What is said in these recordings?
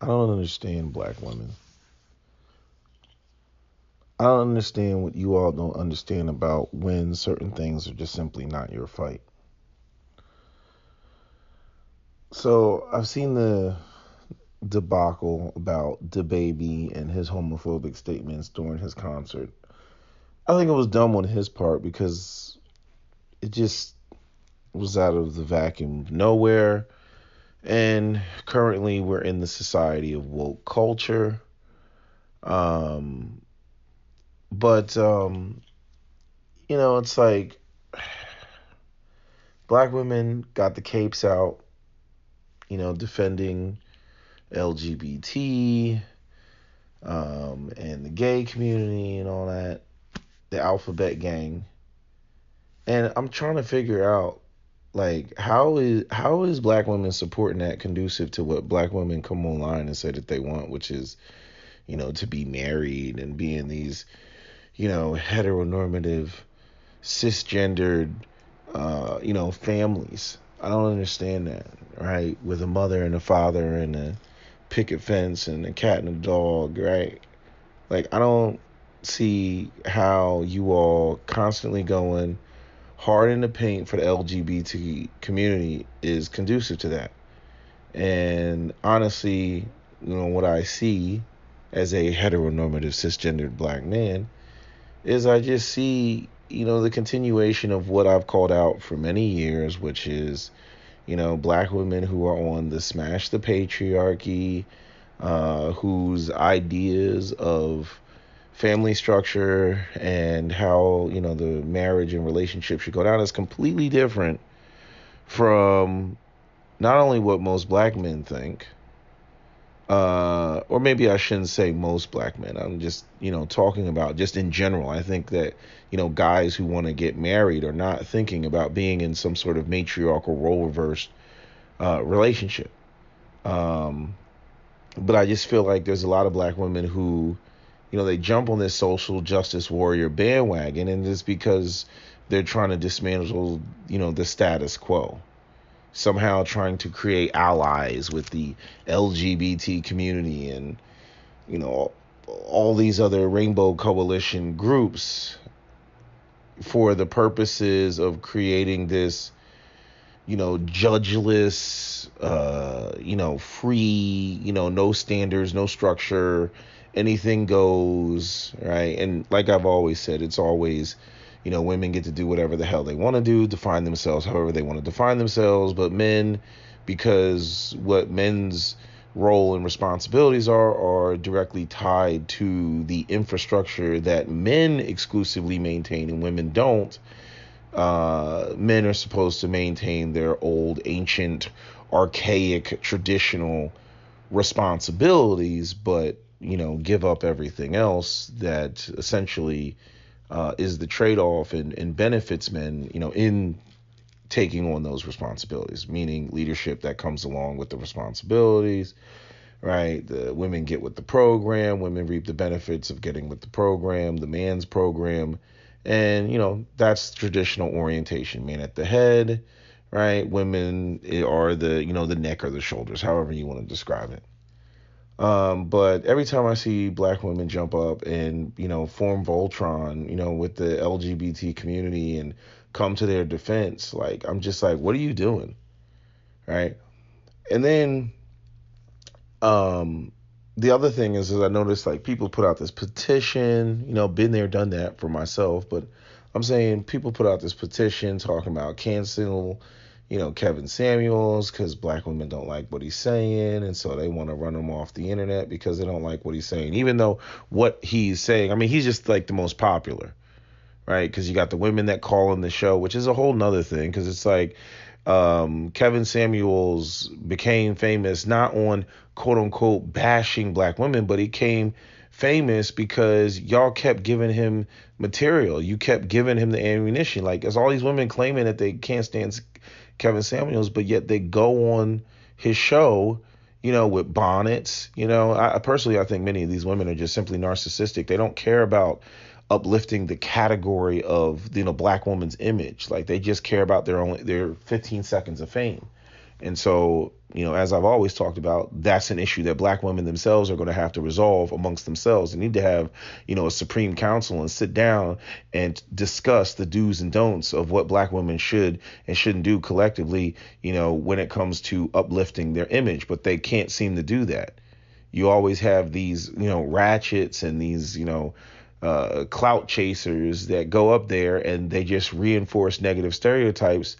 I don't understand black women. I don't understand what you all don't understand about when certain things are just simply not your fight. So I've seen the debacle about DaBaby and his homophobic statements during his concert. I think it was dumb on his part because it just was out of the vacuum of nowhere. And currently, we're in the society of woke culture. Um, but it's like black women got the capes out, defending LGBT, and the gay community and all that, the alphabet gang. And I'm trying to figure out, like, how is black women supporting that conducive to what black women come online and say that they want, which is, to be married and be in these, heteronormative, cisgendered, families. I don't understand that, right? With a mother and a father and a picket fence and a cat and a dog, right? Like, I don't see how you all constantly going hard in the paint for the LGBT community is conducive to that. And honestly, what I see as a heteronormative cisgendered black man is I just see, the continuation of what I've called out for many years, which is, black women who are on the smash the patriarchy, whose ideas of family structure and how, the marriage and relationship should go down is completely different from not only what most black men think, or maybe I shouldn't say most black men. I'm just, talking about just in general. I think that, guys who want to get married are not thinking about being in some sort of matriarchal role reversed relationship. Um, but I just feel like there's a lot of black women who, they jump on this social justice warrior bandwagon, and it's because they're trying to dismantle, the status quo, somehow trying to create allies with the LGBT community and, you know, all these other rainbow coalition groups for the purposes of creating this, judgeless, free, no standards, no structure, anything goes, right? And like I've always said, it's always, women get to do whatever the hell they want to do, define themselves however they want to define themselves, but men, because what men's role and responsibilities are directly tied to the infrastructure that men exclusively maintain and women don't. Men are supposed to maintain their old, ancient, archaic, traditional responsibilities, but give up everything else that essentially is the trade-off and benefits men, in taking on those responsibilities, meaning leadership that comes along with the responsibilities, right? The women get with the program, women reap the benefits of getting with the program, the man's program. And, that's traditional orientation. Man at the head, right? Women are the, the neck or the shoulders, however you want to describe it. But every time I see black women jump up and, form Voltron, with the LGBT community and come to their defense, like, I'm just like, what are you doing? Right. And then um, the other thing is I noticed like people put out this petition, been there, done that for myself, but I'm saying people put out this petition talking about cancel, Kevin Samuels because black women don't like what he's saying, and so they want to run him off the internet because they don't like what he's saying, even though what he's saying, I mean, he's just like the most popular, right? Because you got the women that call in the show, which is a whole nother thing, because it's like Kevin Samuels became famous not on quote unquote bashing black women, but he came famous because y'all kept giving him material. You kept giving him the ammunition. Like, there's all these women claiming that they can't stand Kevin Samuels, but yet they go on his show, with bonnets. I personally, I think many of these women are just simply narcissistic. They don't care about uplifting the category of, black woman's image. Like, they just care about their 15 seconds of fame. And so, as I've always talked about, that's an issue that black women themselves are going to have to resolve amongst themselves. They need to have, a Supreme Council and sit down and discuss the do's and don'ts of what black women should and shouldn't do collectively, when it comes to uplifting their image. But they can't seem to do that. You always have these, ratchets and these, clout chasers that go up there and they just reinforce negative stereotypes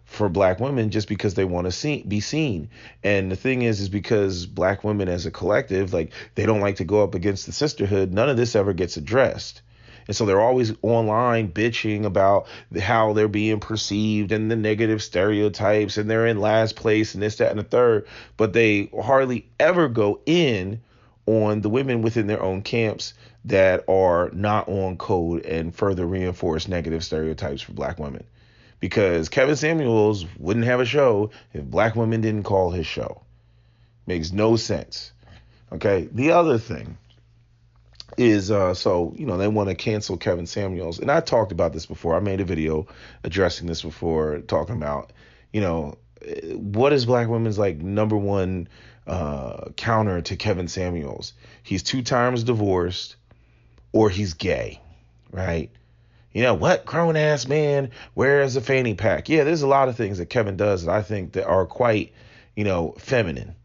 for black women just because they want to be seen. And the thing is because black women as a collective, like, they don't like to go up against the sisterhood. None of this ever gets addressed. And so they're always online bitching about how they're being perceived and the negative stereotypes, and they're in last place and this, that, and the third. But they hardly ever go in on the women within their own camps that are not on code and further reinforce negative stereotypes for black women. Because Kevin Samuels wouldn't have a show if black women didn't call his show. Makes no sense. Okay. The other thing is, they want to cancel Kevin Samuels. And I talked about this before. I made a video addressing this before, talking about, what is black women's number one counter to Kevin Samuels? He's 2 times divorced, or he's gay, right? What grown ass man wears a fanny pack? Yeah, there's a lot of things that Kevin does that I think that are quite, feminine.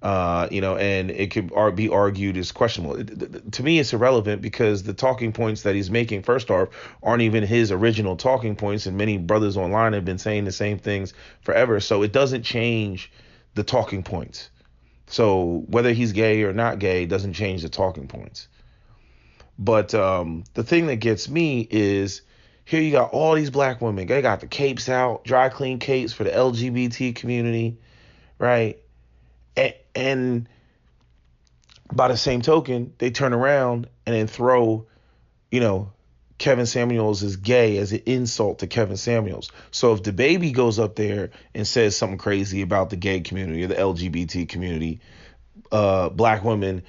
And it could be argued as questionable. To me, it's irrelevant because the talking points that he's making, first off, aren't even his original talking points. And many brothers online have been saying the same things forever. So it doesn't change the talking points. So whether he's gay or not gay doesn't change the talking points. But the thing that gets me is, here you got all these black women. They got the capes out, dry clean capes for the LGBT community, right? And by the same token, they turn around and then throw, Kevin Samuels is gay as an insult to Kevin Samuels. So if DaBaby goes up there and says something crazy about the gay community or the LGBT community, black women,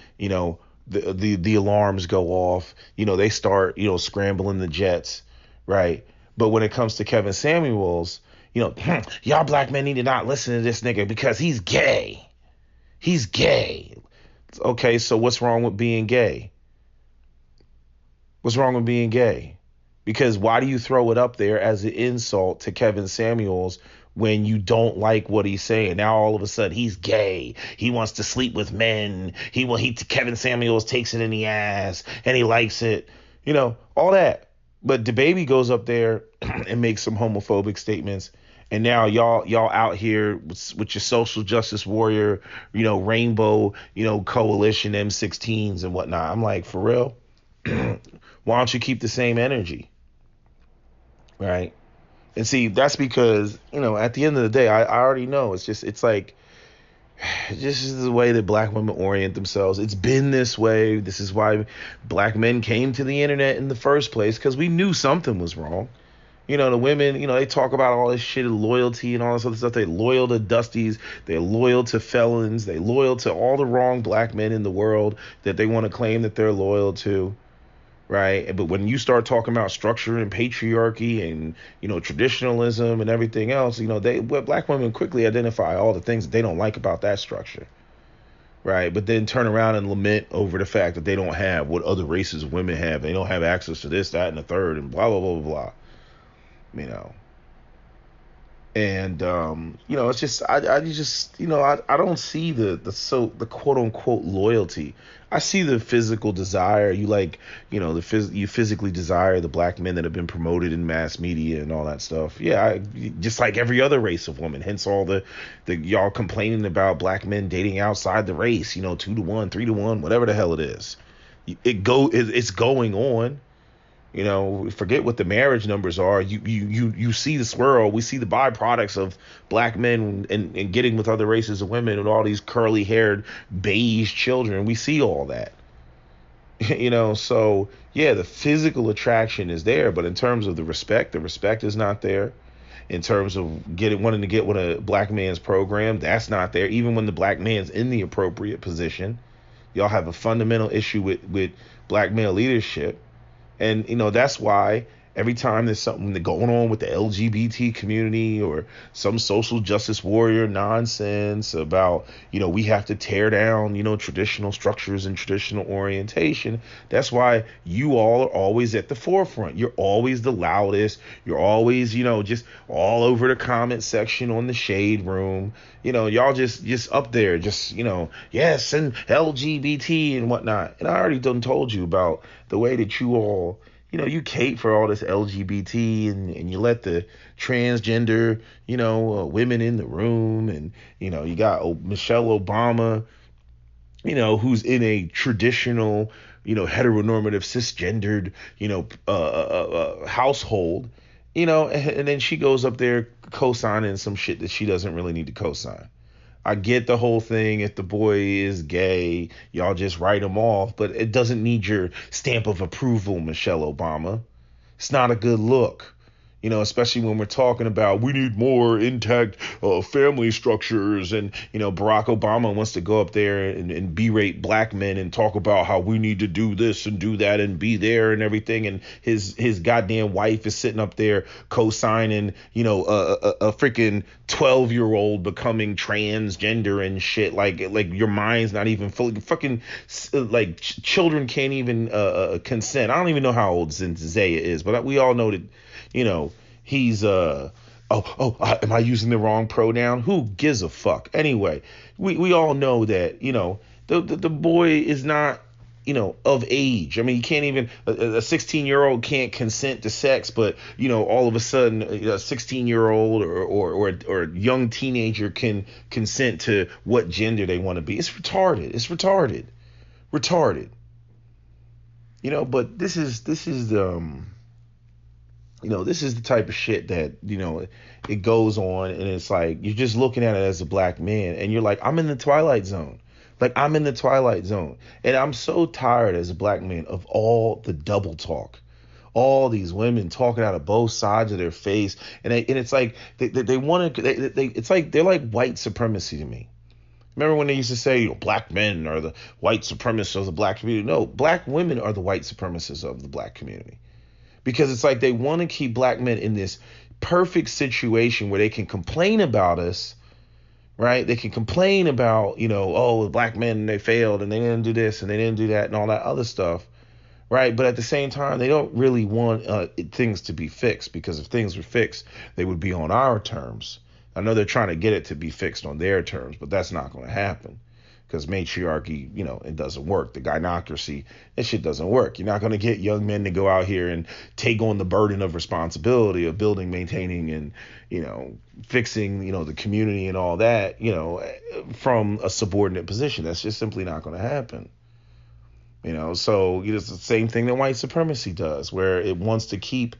the alarms go off, they start, scrambling the jets, right? But when it comes to Kevin Samuels, y'all black men need to not listen to this nigga because he's gay. He's gay. Okay, so what's wrong with being gay? What's wrong with being gay? Because why do you throw it up there as an insult to Kevin Samuels when you don't like what he's saying? Now all of a sudden he's gay. He wants to sleep with men. Kevin Samuels takes it in the ass and he likes it. All that. But DaBaby goes up there and makes some homophobic statements. And now y'all out here with your social justice warrior, rainbow, coalition M16s and whatnot. I'm like, for real? Why don't you keep the same energy? Right? And see, that's because, at the end of the day, I already know it's like, this is the way that black women orient themselves. It's been this way. This is why black men came to the internet in the first place, because we knew something was wrong. The women, they talk about all this shit of loyalty and all this other stuff. They're loyal to Dusties. They're loyal to felons. They're loyal to all the wrong black men in the world that they want to claim that they're loyal to. Right. But when you start talking about structure and patriarchy and, traditionalism and everything else, black women quickly identify all the things that they don't like about that structure. Right. But then turn around and lament over the fact that they don't have what other races of women have. They don't have access to this, that, and the third, and blah, blah, blah, blah, blah. And it's just I don't see the quote unquote loyalty. I see the physical desire. You physically desire the black men that have been promoted in mass media and all that stuff. Yeah, just like every other race of woman. Hence all the y'all complaining about black men dating outside the race. 2-to-1, 3-to-1, whatever the hell it is. It's going on. Forget what the marriage numbers are. You see the swirl. We see the byproducts of black men and getting with other races of women and all these curly haired beige children. We see all that. So yeah, the physical attraction is there, but in terms of the respect is not there. In terms of wanting to get with a black man's program, that's not there. Even when the black man's in the appropriate position, y'all have a fundamental issue with black male leadership. And, that's why Every time there's something going on with the LGBT community or some social justice warrior nonsense about, we have to tear down, traditional structures and traditional orientation. That's why you all are always at the forefront. You're always the loudest. You're always, just all over the comment section on the shade room. Y'all just up there, just, yes, and LGBT and whatnot. And I already done told you about the way that you all, you cape for all this LGBT and you let the transgender, women in the room. And, you got Michelle Obama, who's in a traditional, heteronormative, cisgendered, household, and then she goes up there co-signing some shit that she doesn't really need to co-sign. I get the whole thing. If the boy is gay, y'all just write him off. But it doesn't need your stamp of approval, Michelle Obama. It's not a good look. Especially when we're talking about we need more intact family structures. And, Barack Obama wants to go up there and berate black men and talk about how we need to do this and do that and be there and everything. And his goddamn wife is sitting up there co-signing, a freaking 12-year-old becoming transgender and shit. Like your mind's not even fully fucking like children can't even consent. I don't even know how old Zendaya is, but we all know that. He's am I using the wrong pronoun? Who gives a fuck? Anyway, we all know that, the boy is not, of age. I mean, he can't even, a 16-year-old can't consent to sex, but, all of a sudden a 16-year-old or young teenager can consent to what gender they want to be. It's retarded. Retarded. But this is this is the type of shit that, it goes on, and it's like, you're just looking at it as a black man, and you're like, I'm in the Twilight Zone. And I'm so tired as a black man of all the double talk. All these women talking out of both sides of their face. And it's like, they want to, it's like, they're like white supremacy to me. Remember when they used to say, black men are the white supremacists of the black community? No, black women are the white supremacists of the black community. Because it's like they want to keep black men in this perfect situation where they can complain about us, right? They can complain about, the black men, they failed and they didn't do this and they didn't do that and all that other stuff, right? But at the same time, they don't really want things to be fixed, because if things were fixed, they would be on our terms. I know they're trying to get it to be fixed on their terms, but that's not going to happen. Because matriarchy, it doesn't work. The gynocracy, that shit doesn't work. You're not going to get young men to go out here and take on the burden of responsibility of building, maintaining, and, fixing, the community and all that, from a subordinate position. That's just simply not going to happen. So it's the same thing that white supremacy does, where it wants to keep,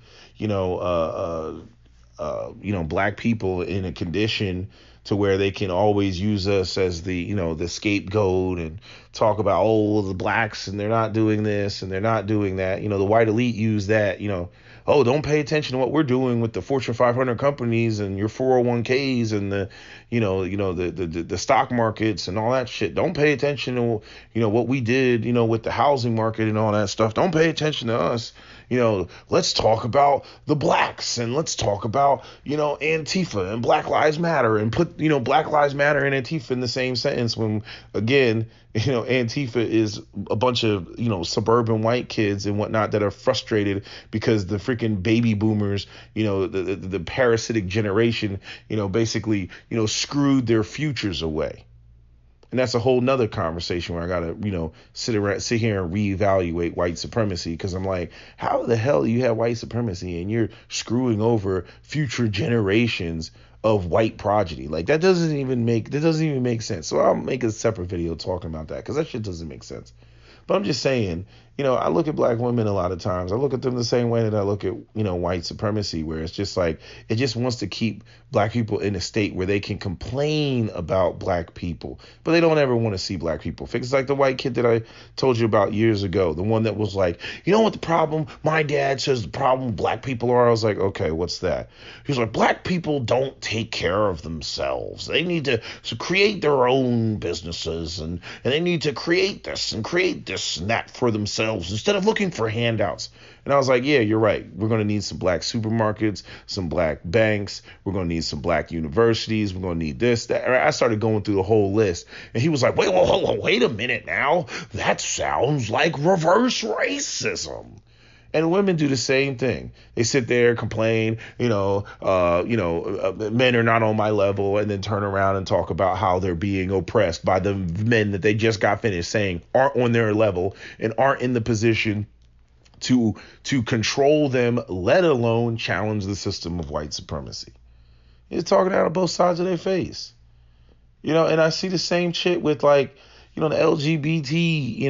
black people in a condition to where they can always use us as the, the scapegoat and talk about, the blacks, and they're not doing this and they're not doing that. The white elite use that, don't pay attention to what we're doing with the Fortune 500 companies and your 401ks and the, the stock markets and all that shit. Don't pay attention to, what we did, with the housing market and all that stuff. Don't pay attention to us. Let's talk about the blacks, and let's talk about, Antifa and Black Lives Matter, and put, Black Lives Matter and Antifa in the same sentence, when, again, Antifa is a bunch of, suburban white kids and whatnot that are frustrated because the freaking baby boomers, the parasitic generation, basically, screwed their futures away. And that's a whole nother conversation where I gotta, sit here and reevaluate white supremacy, because I'm like, how the hell do you have white supremacy and you're screwing over future generations of white progeny? Like, that doesn't even make sense. So I'll make a separate video talking about that, because that shit doesn't make sense. But I'm just saying, I look at black women a lot of times. I look at them the same way that I look at, white supremacy, where it's just like, it just wants to keep black people in a state where they can complain about black people, but they don't ever want to see black people fixed. It's like the white kid that I told you about years ago, the one that was like, what the problem? My dad says the problem with black people are. I was like, okay, what's that? He was like, black people don't take care of themselves. They need to create their own businesses, and they need to create this this snap for themselves instead of looking for handouts. And I was like, yeah, you're right. We're going to need some black supermarkets, some black banks. We're going to need some black universities. We're going to need this, that. I started going through the whole list. And he was like, wait a minute now. That sounds like reverse racism. And women do the same thing. They sit there, complain, men are not on my level, and then turn around and talk about how they're being oppressed by the men that they just got finished saying aren't on their level and aren't in the position to control them, let alone challenge the system of white supremacy. They're talking out of both sides of their face. And I see the same shit with like, the LGBT,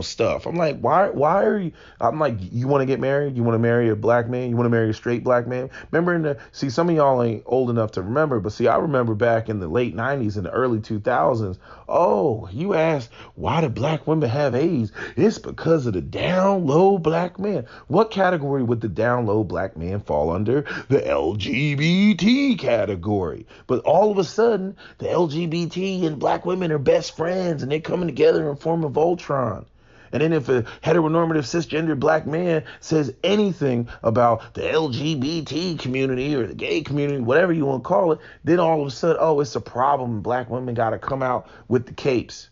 stuff. I'm like, why are you? I'm like, you want to get married? You want to marry a black man? You want to marry a straight black man? Remember some of y'all ain't old enough to remember, but see, I remember back in the late 90s and the early 2000s. Oh, you asked, why do black women have AIDS? It's because of the down low black man. What category would the down low black man fall under? The LGBT category. But all of a sudden, the LGBT and black women are best friends. And they're coming together in form of Voltron. And then if a heteronormative cisgender black man says anything about the LGBT community or the gay community, whatever you want to call it, then all of a sudden, oh, it's a problem. Black women got to come out with the capes.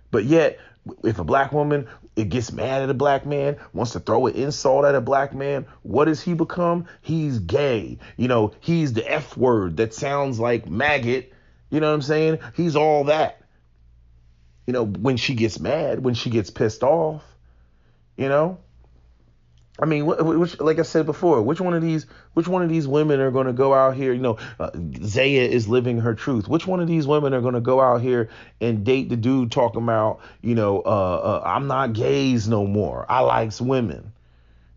But yet, if a black woman it gets mad at a black man, wants to throw an insult at a black man, what does he become? He's gay. He's the F word that sounds like maggot. You know what I'm saying? He's all that. When she gets mad, when she gets pissed off, I mean, which, like I said before, which one of these women are going to go out here? Zaya is living her truth. Which one of these women are going to go out here and date the dude talking about, I'm not gays no more. I likes women.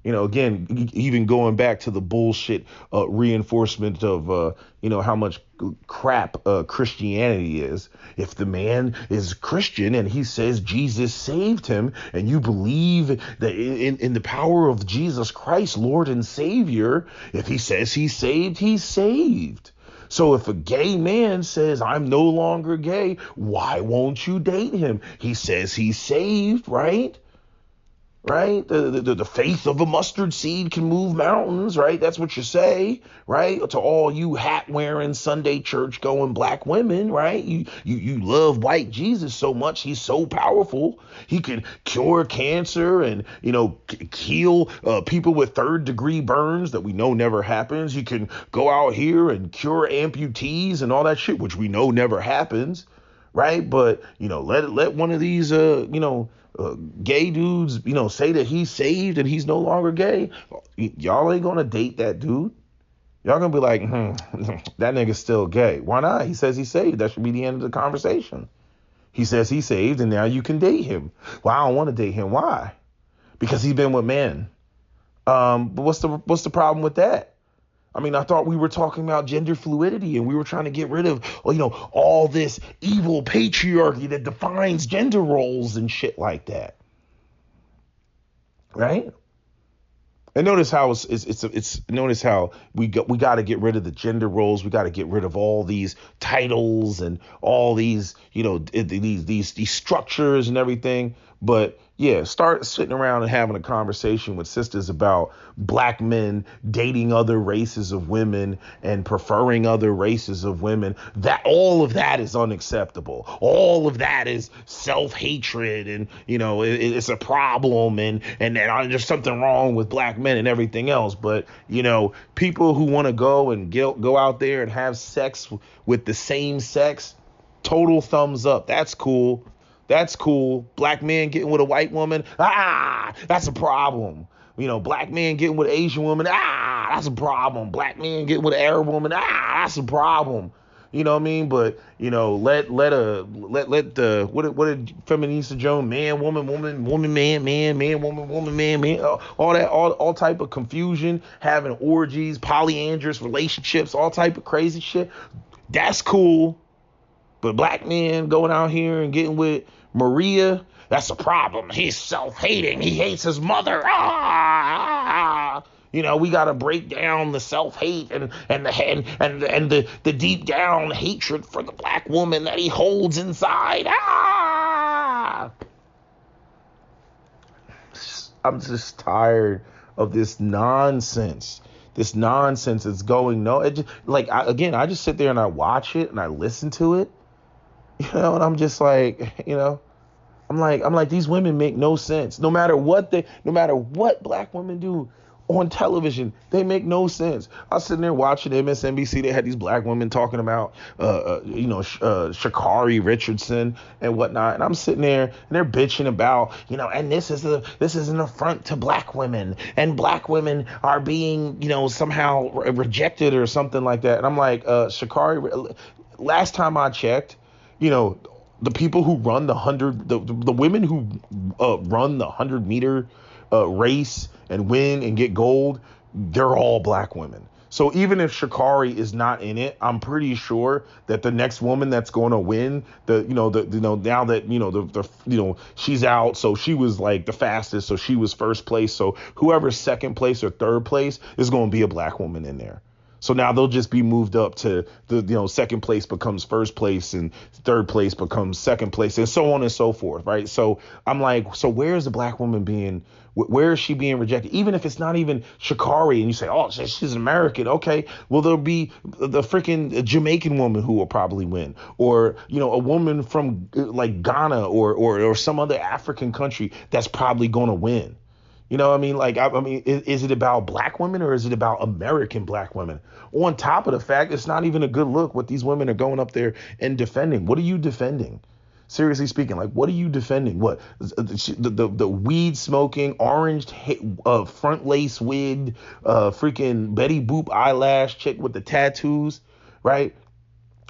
Again, even going back to the bullshit reinforcement of, how much crap Christianity is. If the man is Christian and he says Jesus saved him and you believe that in the power of Jesus Christ, Lord and Savior, if he says he's saved, he's saved. So if a gay man says, I'm no longer gay, why won't you date him? He says he's saved, right? Right? The faith of a mustard seed can move mountains, right? That's what you say, right? To all you hat-wearing, Sunday church-going black women, right? You love white Jesus so much. He's so powerful. He can cure cancer and, heal people with third-degree burns that we know never happens. He can go out here and cure amputees and all that shit, which we know never happens, right? But, let one of these, gay dudes, say that he's saved and he's no longer gay. Y'all ain't gonna date that dude. Y'all gonna be like, that nigga's still gay. Why not? He says he's saved. That should be the end of the conversation. He says he's saved and now you can date him. Well, I don't want to date him. Why? Because he's been with men. But what's the problem with that? I mean, I thought we were talking about gender fluidity and we were trying to get rid of, all this evil patriarchy that defines gender roles and shit like that. Right? And notice how notice how we got to get rid of the gender roles. We got to get rid of all these titles and all these, these structures and everything. But yeah, start sitting around and having a conversation with sisters about black men dating other races of women and preferring other races of women. That all of that is unacceptable. All of that is self-hatred and, it's a problem and there's something wrong with black men and everything else. But, people who want to go and go out there and have sex with the same sex, total thumbs up. That's cool. That's cool. Black man getting with a white woman. That's a problem. Black man getting with an Asian woman. That's a problem. Black man getting with an Arab woman. That's a problem. You know what I mean? But, let the, what did Feminista Joan, man, woman, man, woman, man, all that, all type of confusion, having orgies, polyandrous relationships, all type of crazy shit. That's cool. But black men going out here and getting with Maria, that's a problem. He's self-hating. He hates his mother. We got to break down the self-hate and the deep down hatred for the black woman that he holds inside. I'm just tired of this nonsense. This nonsense is going no. It just, like I just sit there and I watch it and I listen to it, and I'm just like, I'm like these women make no sense. No matter what black women do on television, they make no sense. I was sitting there watching MSNBC. They had these black women talking about, Sha'Carri Richardson and whatnot. And I'm sitting there and they're bitching about, and this is an affront to black women, and black women are being, somehow rejected or something like that. And I'm like, Sha'Carri, last time I checked, you know, the people who run the women who run the 100-meter race and win and get gold, they're all black women. So even if Sha'Carri is not in it, I'm pretty sure that the next woman that's going to win, now that she's out, so she was like the fastest, so she was first place. So whoever's second place or third place is going to be a black woman in there. So now they'll just be moved up to second place becomes first place and third place becomes second place and so on and so forth. Right. So I'm like, so where is the black woman where is she being rejected? Even if it's not even Sha'Carri and you say, oh, she's American. OK, well, there'll be the freaking Jamaican woman who will probably win, or, a woman from like Ghana or some other African country that's probably going to win. Is it about black women or is it about American black women? On top of the fact, it's not even a good look what these women are going up there and defending. What are you defending? Seriously speaking, like, what are you defending? What the weed smoking, orange front lace wig, freaking Betty Boop eyelash chick with the tattoos, right?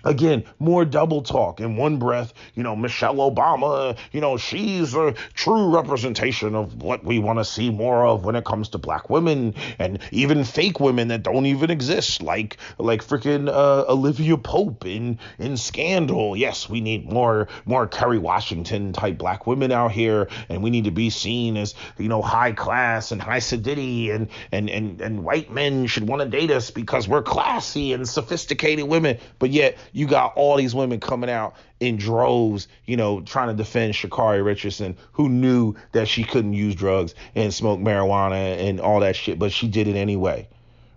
Again, more double talk in one breath. Michelle Obama, she's a true representation of what we want to see more of when it comes to black women and even fake women that don't even exist, like freaking Olivia Pope in Scandal. Yes, we need more Kerry Washington type black women out here, and we need to be seen as high class and high sedity, and white men should want to date us because we're classy and sophisticated women. But yet you got all these women coming out in droves, trying to defend Sha'Carri Richardson, who knew that she couldn't use drugs and smoke marijuana and all that shit, but she did it anyway,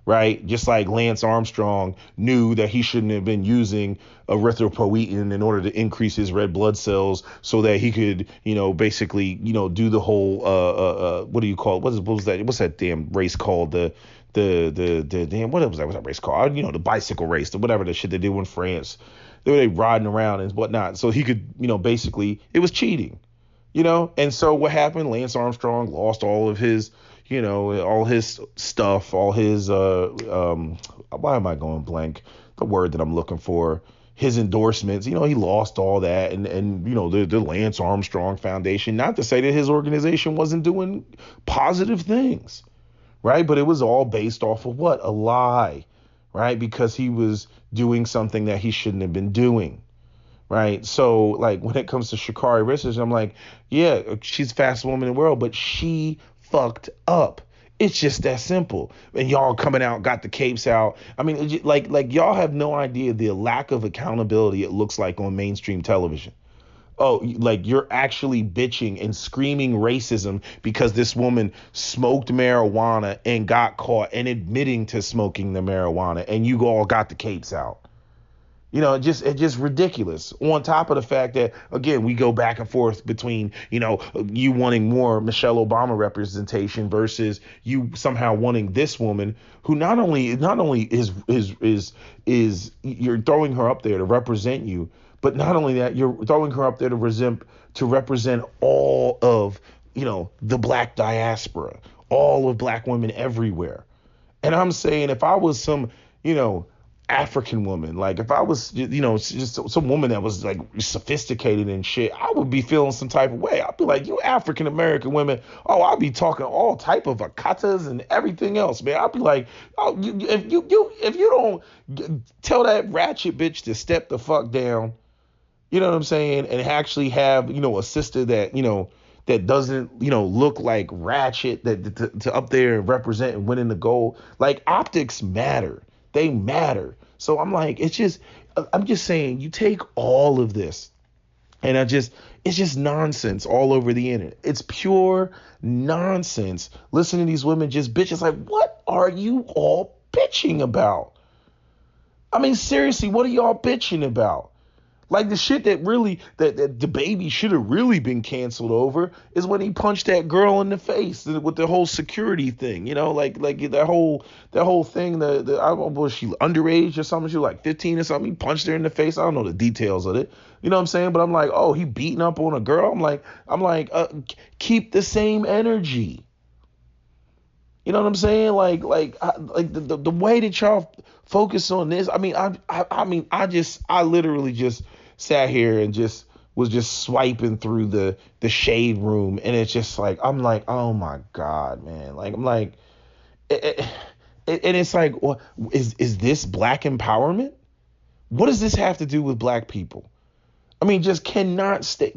right? Just like Lance Armstrong knew that he shouldn't have been using erythropoietin in order to increase his red blood cells so that he could, basically, do the whole, what do you call it? What's that damn race called? The damn, what was that race called? The bicycle race, whatever the shit they do in France. They were riding around and whatnot. So he could, basically, it was cheating, And so what happened? Lance Armstrong lost all of his, all his stuff, all his, why am I going blank? The word that I'm looking for. His endorsements, he lost all that. And the Lance Armstrong Foundation, not to say that his organization wasn't doing positive things. Right. But it was all based off of what? A lie. Right. Because he was doing something that he shouldn't have been doing. Right. So like when it comes to Sha'Carri Richardson, I'm like, yeah, she's the fastest woman in the world, but she fucked up. It's just that simple. And y'all coming out, got the capes out. I mean, like y'all have no idea the lack of accountability it looks like on mainstream television. Oh, like you're actually bitching and screaming racism because this woman smoked marijuana and got caught and admitting to smoking the marijuana, and you all got the capes out. It's just ridiculous. On top of the fact that, again, we go back and forth between, you wanting more Michelle Obama representation versus you somehow wanting this woman who not only is you're throwing her up there to represent you, but not only that, you're throwing her up there to represent all of, the black diaspora, all of black women everywhere. And I'm saying if I was some, African woman, like if I was, just some woman that was like sophisticated and shit, I would be feeling some type of way. I'd be like, you African American women, oh, I'll be talking all type of akatas and everything else, man. I'd be like, oh, if you don't tell that ratchet bitch to step the fuck down. You know what I'm saying? And actually have, a sister that, that doesn't, look like ratchet, that to up there and represent and winning the gold. Like optics matter. They matter. So I'm like, I'm just saying, you take all of this And it's just nonsense all over the internet. It's pure nonsense. Listening to these women just bitch. It's like, what are you all bitching about? I mean, seriously, what are y'all bitching about? Like the shit that the baby should have really been canceled over is when he punched that girl in the face with the whole security thing, like that whole thing. I don't know, was she underage or something? She was like 15 or something. He punched her in the face. I don't know the details of it. You know what I'm saying? But I'm like, oh, he beating up on a girl. Keep the same energy. You know what I'm saying? The way that y'all focus on this. I literally just sat here and just was just swiping through the shade room, and it's just like I'm like, oh my god, man. Like I'm like, and it's like, well, is this black empowerment? What does this have to do with black people? I mean, just cannot stay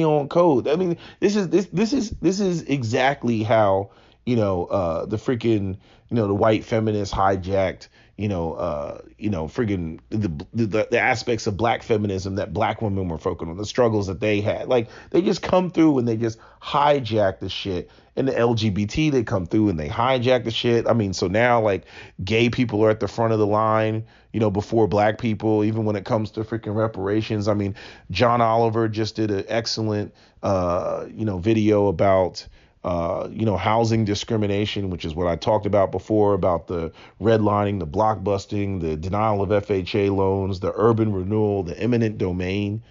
on code. I mean, this is exactly how the freaking the white feminists hijacked freaking the aspects of black feminism that black women were focusing on, the struggles that they had. Like they just come through and they just hijack the shit. And the LGBT, they come through and they hijack the shit. I mean, so now like gay people are at the front of the line, before black people, even when it comes to freaking reparations. I mean, John Oliver just did an excellent video about housing discrimination, which is what I talked about before, about the redlining, the blockbusting, the denial of FHA loans, the urban renewal, the eminent domain.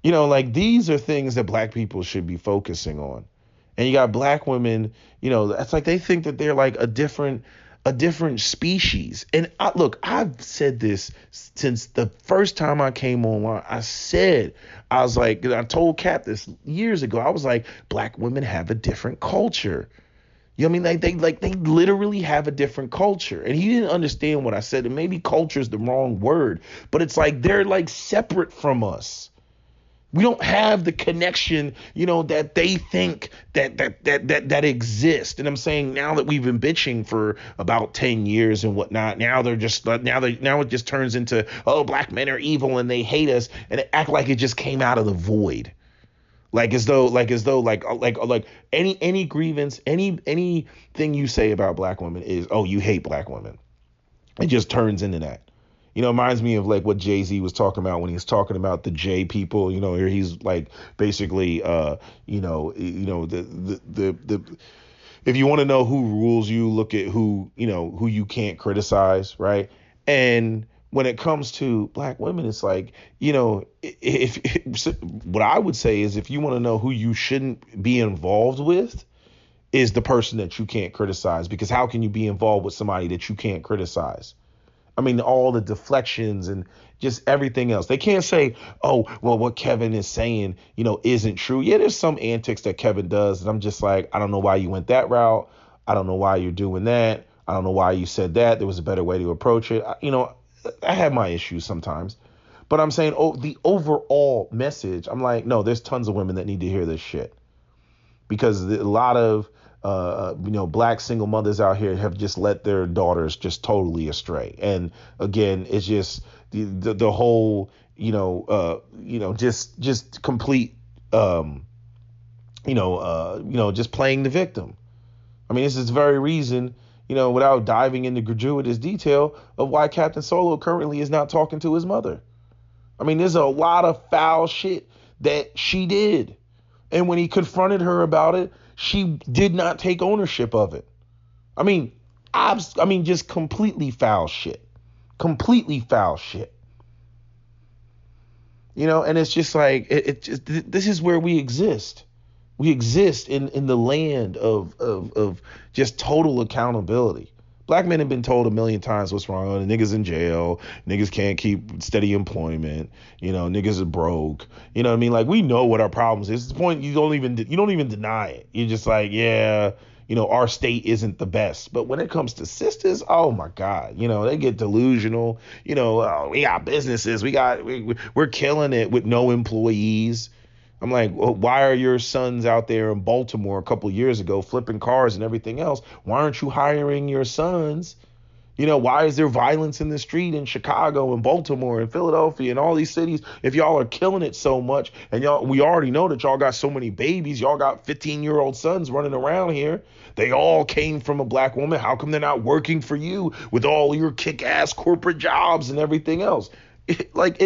Like these are things that black people should be focusing on. And you got black women, it's like they think that they're like a different species. And I've said this since the first time I came online. I was like, I told Kat this years ago. I was like, black women have a different culture. You know what I mean? They literally have a different culture. And he didn't understand what I said. And maybe culture is the wrong word, but it's like they're like separate from us. We don't have the connection, that they think that exists. And I'm saying now that we've been bitching for about 10 years and whatnot, now it just turns into, oh, black men are evil and they hate us, and it act like it just came out of the void. Like as though any grievance, anything you say about black women is, oh, you hate black women. It just turns into that. It reminds me of like what Jay-Z was talking about when he was talking about the J people. Here he's like basically, the if you want to know who rules you, look at who you can't criticize, right? And when it comes to black women, it's like, if what I would say is, if you want to know who you shouldn't be involved with, is the person that you can't criticize, because how can you be involved with somebody that you can't criticize? I mean, all the deflections and just everything else. They can't say, oh, well, what Kevin is saying, isn't true. Yeah, there's some antics that Kevin does, and I'm just like, I don't know why you went that route. I don't know why you're doing that. I don't know why you said that. There was a better way to approach it. I have my issues sometimes. But I'm saying, the overall message, I'm like, no, there's tons of women that need to hear this shit. Because a lot of black single mothers out here have just let their daughters just totally astray. And again, it's just the whole, just complete, just playing the victim. I mean, this is the very reason, without diving into gratuitous detail, of why Captain Solo currently is not talking to his mother. I mean, there's a lot of foul shit that she did. And when he confronted her about it, she did not take ownership of it. I mean, just completely foul shit. Completely foul shit. And it's just like, this is where we exist. We exist in the land of just total accountability. Black men have been told a million times what's wrong. Oh, the niggas in jail. Niggas can't keep steady employment. Niggas are broke. You know what I mean? Like, we know what our problems is. It's the point you don't even deny it. You're just like, yeah, our state isn't the best. But when it comes to sisters, oh my God, they get delusional. Oh, we got businesses. We're killing it with no employees. I'm like, well, why are your sons out there in Baltimore a couple of years ago flipping cars and everything else? Why aren't you hiring your sons, You know, why is there violence in the street in Chicago and Baltimore and Philadelphia and all these cities if y'all are killing it so much? And y'all, we already know that y'all got so many babies. Y'all got 15-year-old sons running around here. They all came from a black woman. How come they're not working for you with all your kick-ass corporate jobs and everything else? It's like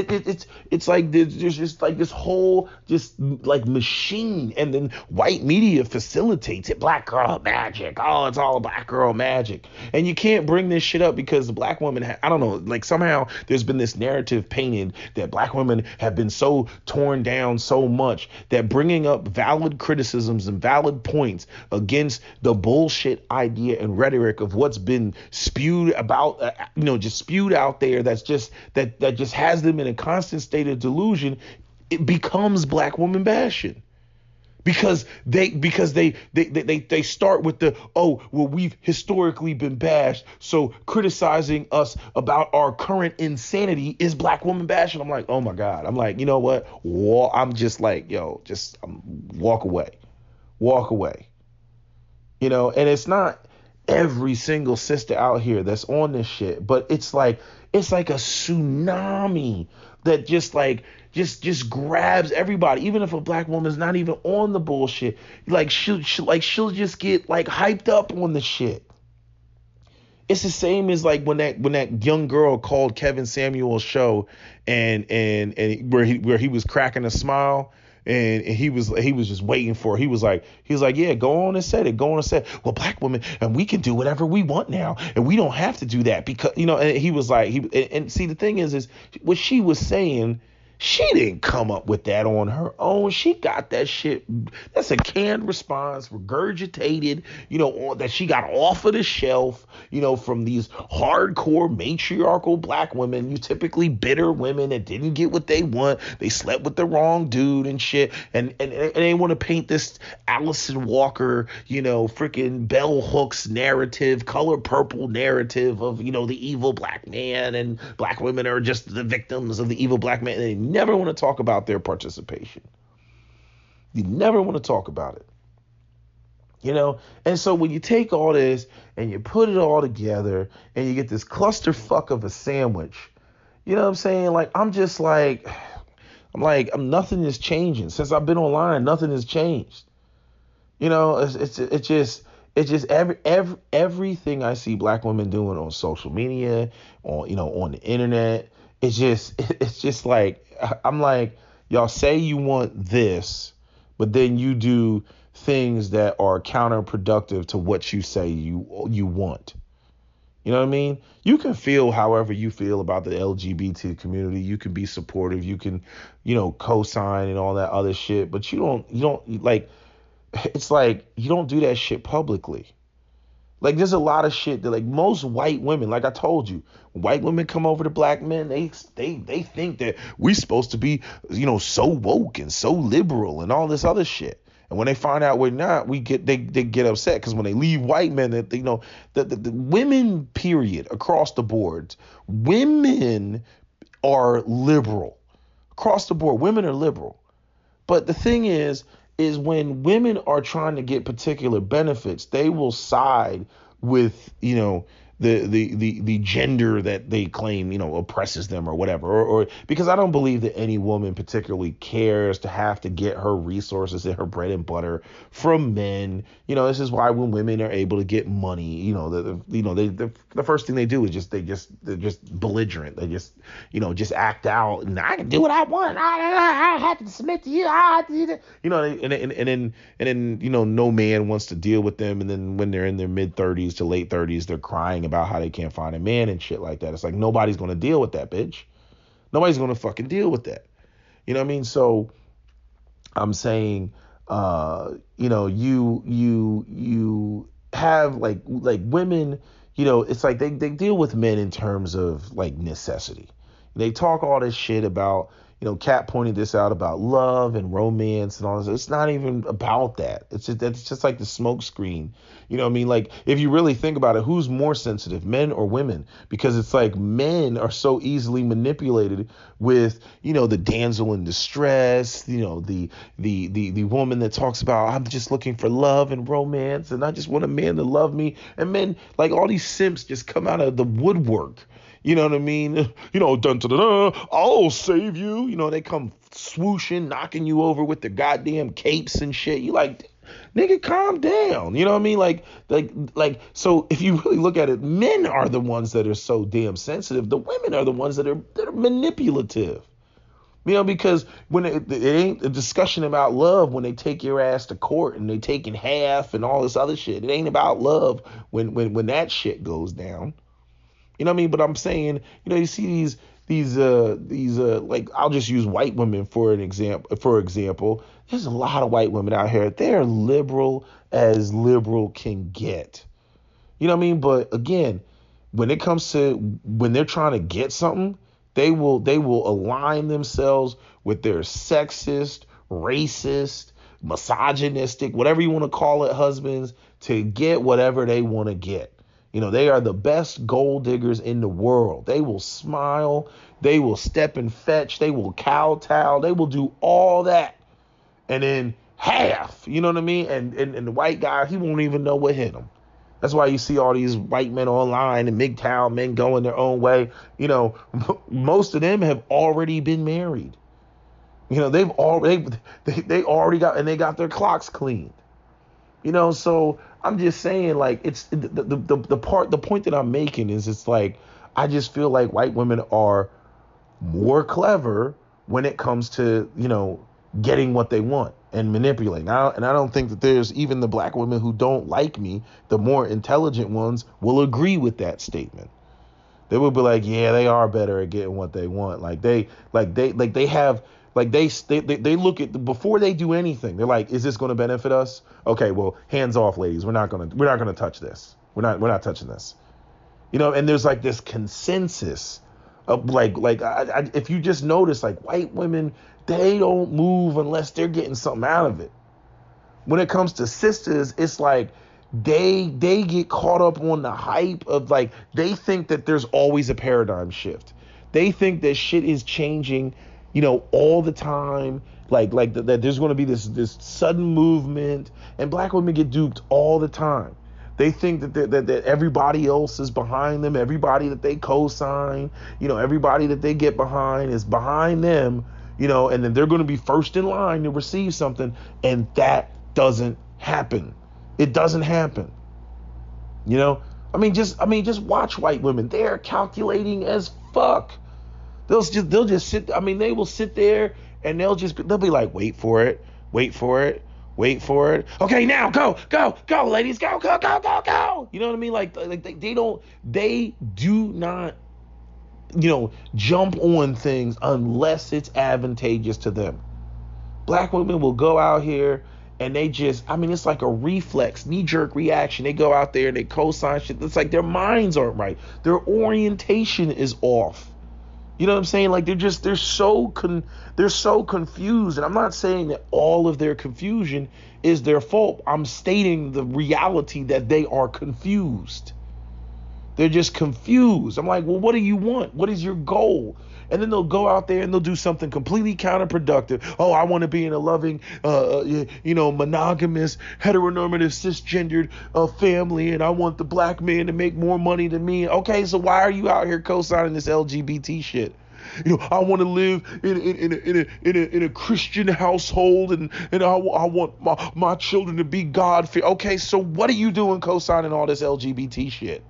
there's just like this whole just like machine, and then white media facilitates it. Black girl magic. Oh, it's all black girl magic, and you can't bring this shit up because the black woman. I don't know. Like somehow there's been this narrative painted that black women have been so torn down so much that bringing up valid criticisms and valid points against the bullshit idea and rhetoric of what's been spewed about, just spewed out there. That's just that just has them in a constant state of delusion. It becomes black woman bashing because they start with the, oh, well, we've historically been bashed, so criticizing us about our current insanity is black woman bashing. I'm like, oh my God. I'm like, you know what? I'm just like, walk away. And it's not every single sister out here that's on this shit, but it's like a tsunami that just grabs everybody. Even if a black woman's not even on the bullshit, like she'll just get like hyped up on the shit. It's the same as like when that young girl called Kevin Samuel's show and where he was cracking a smile. And he was just waiting for it. He was like, yeah, go on and say it. Well, black women, and we can do whatever we want now, and we don't have to do that because, and he was like, and see, the thing is what she was saying, she didn't come up with that on her own. She got that shit. That's a canned response, regurgitated, that she got off of the shelf, from these hardcore matriarchal black women. You typically bitter women that didn't get what they want. They slept with the wrong dude and shit. And they want to paint this Allison Walker, freaking bell hooks narrative, color purple narrative of, the evil black man, and black women are just the victims of the evil black man. They never want to talk about their participation. You never want to talk about it. And so when you take all this and you put it all together and you get this clusterfuck of a sandwich, you know what I'm saying? Like, nothing is changing. Since I've been online, nothing has changed. It's just everything I see black women doing on social media, on the internet. It's just like, I'm like, y'all say you want this, but then you do things that are counterproductive to what you say you want. You know what I mean? You can feel however you feel about the LGBT community. You can be supportive. You can, co-sign and all that other shit, but you don't like, it's like, you don't do that shit publicly. Like, there's a lot of shit that, like, most white women, like I told you, white women come over to black men, they think that we supposed to be, so woke and so liberal and all this other shit. And when they find out we're not, they get upset, because when they leave white men, that the women, period, across the board, women are liberal. Across the board, women are liberal. But the thing is when women are trying to get particular benefits, they will side with, the gender that they claim, oppresses them or whatever, or because I don't believe that any woman particularly cares to have to get her resources and her bread and butter from men. This is why when women are able to get money, the first thing they do is they're just belligerent. They just act out, and I can do what I want. I have to submit to you. I have to do that. And then no man wants to deal with them. And then when they're in their mid 30s to late 30s, they're crying about how they can't find a man and shit like that. It's like, nobody's going to deal with that, bitch. Nobody's going to fucking deal with that. You know what I mean? So I'm saying, you have like women, it's like they deal with men in terms of like necessity. They talk all this shit about, Kat pointed this out about love and romance and all this. It's not even about that. It's just like the smoke screen. You know what I mean? Like, if you really think about it, who's more sensitive, men or women? Because it's like men are so easily manipulated with, the damsel in distress, the woman that talks about, I'm just looking for love and romance and I just want a man to love me. And men, like all these simps just come out of the woodwork. You know what I mean? Dun, dun, dun, dun, I'll save you. They come swooshing, knocking you over with their goddamn capes and shit. You like, nigga, calm down. You know what I mean? Like. So if you really look at it, men are the ones that are so damn sensitive. The women are the ones that are manipulative. Because when it ain't a discussion about love when they take your ass to court and they take in half and all this other shit. It ain't about love when that shit goes down. You know what I mean? But I'm saying, you see these like, I'll just use white women for example. There's a lot of white women out here. They're liberal as liberal can get. You know what I mean? But again, when it comes to when they're trying to get something, they will align themselves with their sexist, racist, misogynistic, whatever you want to call it, husbands to get whatever they want to get. They are the best gold diggers in the world. They will smile. They will step and fetch. They will kowtow. They will do all that. And then half, you know what I mean? And the white guy, he won't even know what hit him. That's why you see all these white men online and MGTOW men going their own way. Most of them have already been married. They've already, they already got, and they got their clocks cleaned. So I'm just saying, like, it's the point that I'm making is it's like, I just feel like white women are more clever when it comes to, getting what they want and manipulating. And I don't think that there's even the black women who don't like me, the more intelligent ones will agree with that statement. They will be like, yeah, they are better at getting what they want. They look at before they do anything. They're like, is this going to benefit us? Okay, well, hands off, ladies. We're not going to touch this. We're not touching this. And there's like this consensus of if you just notice, like, white women, they don't move unless they're getting something out of it. When it comes to sisters, it's like they get caught up on the hype of, like, they think that there's always a paradigm shift. They think that shit is changing, all the time. That there's going to be this sudden movement, and black women get duped all the time. They think that everybody else is behind them, everybody that they co-sign, everybody that they get behind is behind them, and then they're going to be first in line to receive something, and that doesn't happen. It doesn't happen. Just watch white women. They're calculating as fuck. They'll just sit. They will sit there and they'll be like, wait for it. Okay, now go, ladies, go. You know what I mean? Like they do not, jump on things unless it's advantageous to them. Black women will go out here and they just, it's like a reflex, knee-jerk reaction. They go out there and they co-sign shit. It's like their minds aren't right. Their orientation is off. You know what I'm saying? Like they're so confused. And I'm not saying that all of their confusion is their fault. I'm stating the reality that they are confused. They're just confused. I'm like, well, what do you want? What is your goal? And then they'll go out there and they'll do something completely counterproductive. Oh, I want to be in a loving, monogamous, heteronormative, cisgendered family, and I want the black man to make more money than me. Okay, so why are you out here co-signing this LGBT shit? I want to live in a Christian household, and I want my children to be God-fearing. Okay, so what are you doing co-signing all this LGBT shit?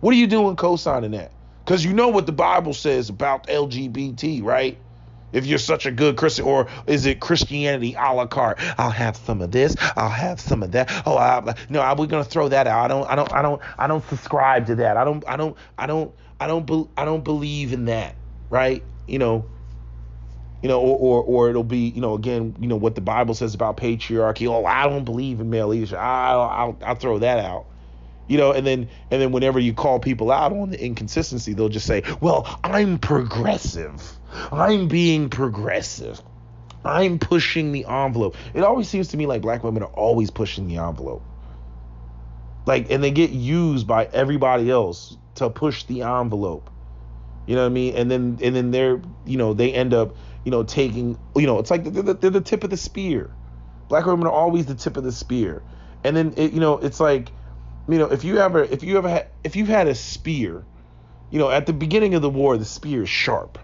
What are you doing co-signing that? Because you know what the Bible says about LGBT, right? If you're such a good Christian, or is it Christianity a la carte? I'll have some of this. I'll have some of that. Oh, we're gonna throw that out. I don't subscribe to that. I don't believe in that, right? Or it'll be, again, what the Bible says about patriarchy. Oh, I don't believe in male leadership. I'll throw that out. And then whenever you call people out on the inconsistency, they'll just say, well, I'm progressive. I'm being progressive. I'm pushing the envelope. It always seems to me like black women are always pushing the envelope. Like, and they get used by everybody else to push the envelope. You know what I mean? And then they're, they end up, taking, it's like they're the tip of the spear. Black women are always the tip of the spear. And then it's like, if you've had a spear, at the beginning of the war, the spear is sharp,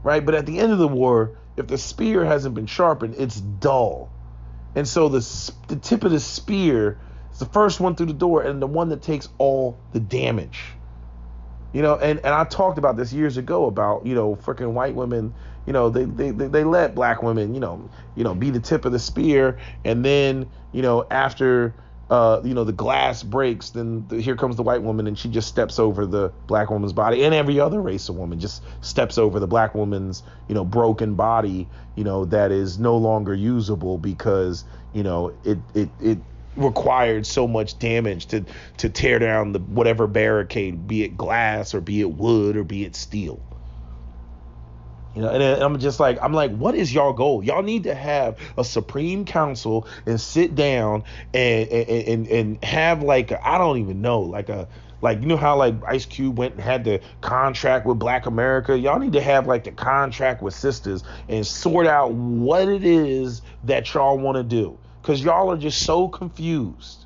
right? But at the end of the war, if the spear hasn't been sharpened, it's dull. And so the tip of the spear is the first one through the door and the one that takes all the damage. And I talked about this years ago about, freaking white women, they let black women, be the tip of the spear. And then, after, the glass breaks, then here comes the white woman and she just steps over the black woman's body, and every other race of woman just steps over the black woman's, broken body, that is no longer usable because, it required so much damage to tear down the whatever barricade, be it glass or be it wood or be it steel. And I'm just like, what is y'all goal? Y'all need to have a Supreme Council and sit down and have I don't even know, how Ice Cube went and had the contract with Black America. Y'all need to have the contract with sisters and sort out what it is that y'all want to do. Because y'all are just so confused.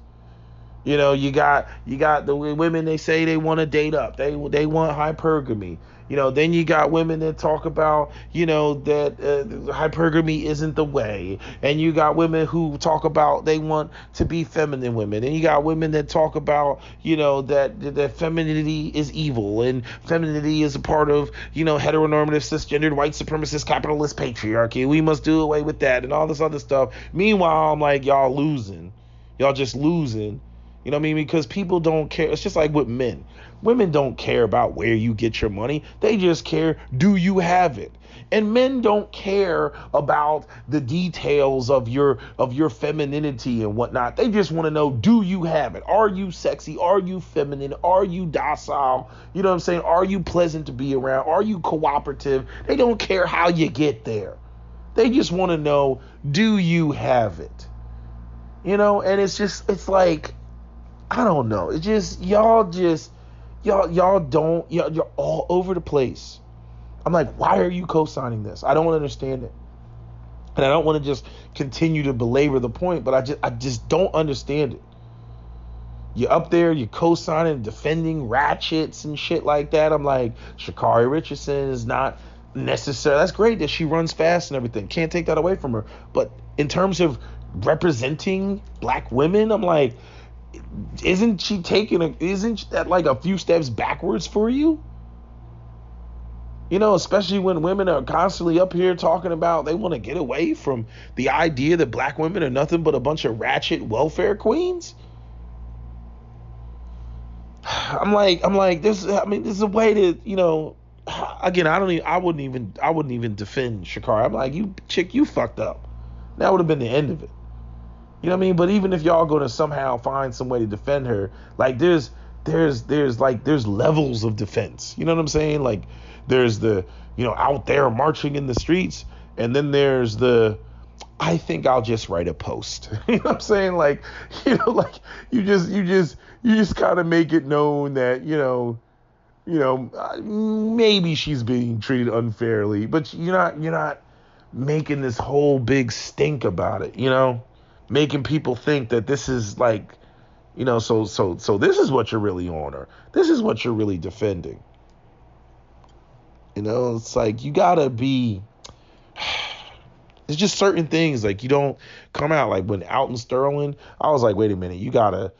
You got the women, they say they want to date up. They want hypergamy. Then you got women that talk about, that hypergamy isn't the way. And you got women who talk about they want to be feminine women. And you got women that talk about, that femininity is evil and femininity is a part of, heteronormative, cisgendered, white supremacist, capitalist patriarchy. We must do away with that and all this other stuff. Meanwhile, I'm like, y'all losing. Y'all just losing. You know what I mean? Because people don't care. It's just like with men. Women don't care about where you get your money. They just care, do you have it? And men don't care about the details of your femininity and whatnot. They just want to know, do you have it? Are you sexy? Are you feminine? Are you docile? You know what I'm saying? Are you pleasant to be around? Are you cooperative? They don't care how you get there. They just want to know, do you have it? And it's like, I don't know. It's just, y'all don't, you're all over the place. I'm like, why are you co-signing this? I don't understand it. And I don't want to just continue to belabor the point, but I just don't understand it. You're up there, you're co-signing, defending ratchets and shit like that. I'm like, Sha'Carri Richardson is not necessary. That's great that she runs fast and everything. Can't take that away from her. But in terms of representing black women, I'm like, isn't that a few steps backwards for you? Especially when women are constantly up here talking about they want to get away from the idea that black women are nothing but a bunch of ratchet welfare queens. I'm like, this is a way to, again, I wouldn't even defend Sha'Carri. I'm like, you fucked up. That would have been the end of it. You know what I mean? But even if y'all going to somehow find some way to defend her, there's levels of defense. You know what I'm saying? Like, there's the, out there marching in the streets, and then there's the, I think I'll just write a post. You know what I'm saying? You just kind of make it known that, maybe she's being treated unfairly, but you're not making this whole big stink about it, making people think that this is so this is what you're really on, or this is what you're really defending. It's like, you gotta be, it's just certain things, you don't come out, when Alton Sterling, I was like, wait a minute, you got a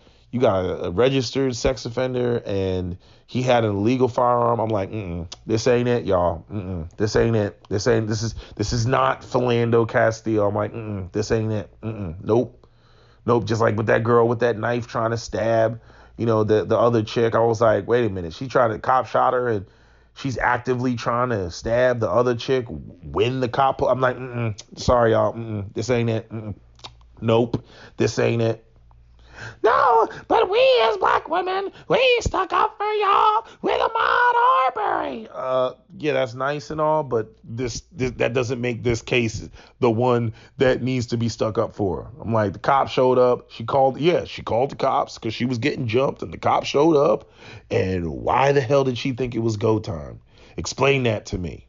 registered sex offender and he had an illegal firearm. I'm like, this ain't it, y'all. This ain't it. This is not Philando Castile. I'm like, this ain't it. Nope. Just like with that girl with that knife trying to stab, the other chick. I was like, wait a minute. She tried to cop shot her and she's actively trying to stab the other chick when the cop. I'm like, sorry, y'all. This ain't it. Nope. This ain't it. No, but we as black women, we stuck up for y'all with Ahmaud Arbery. Yeah, that's nice and all, but this that doesn't make this case the one that needs to be stuck up for. I'm like, the cop showed up. She called the cops because she was getting jumped, and the cops showed up. And why the hell did she think it was go time? Explain that to me.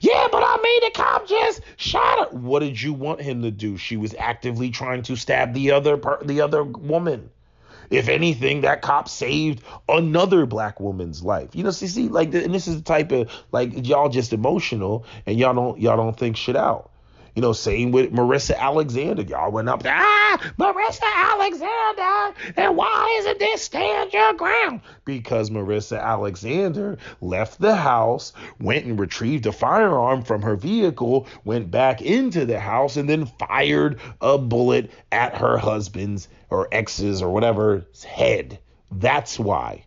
Yeah, but I mean, the cop just shot her. What did you want him to do? She was actively trying to stab the other woman. If anything, that cop saved another black woman's life. You know, see, like, and this is the type of, like, y'all just emotional and y'all don't think shit out. You know, same with Marissa Alexander. Y'all went up there, Marissa Alexander, and why isn't this stand your ground? Because Marissa Alexander left the house, went and retrieved a firearm from her vehicle, went back into the house, and then fired a bullet at her husband's or ex's or whatever's head. That's why.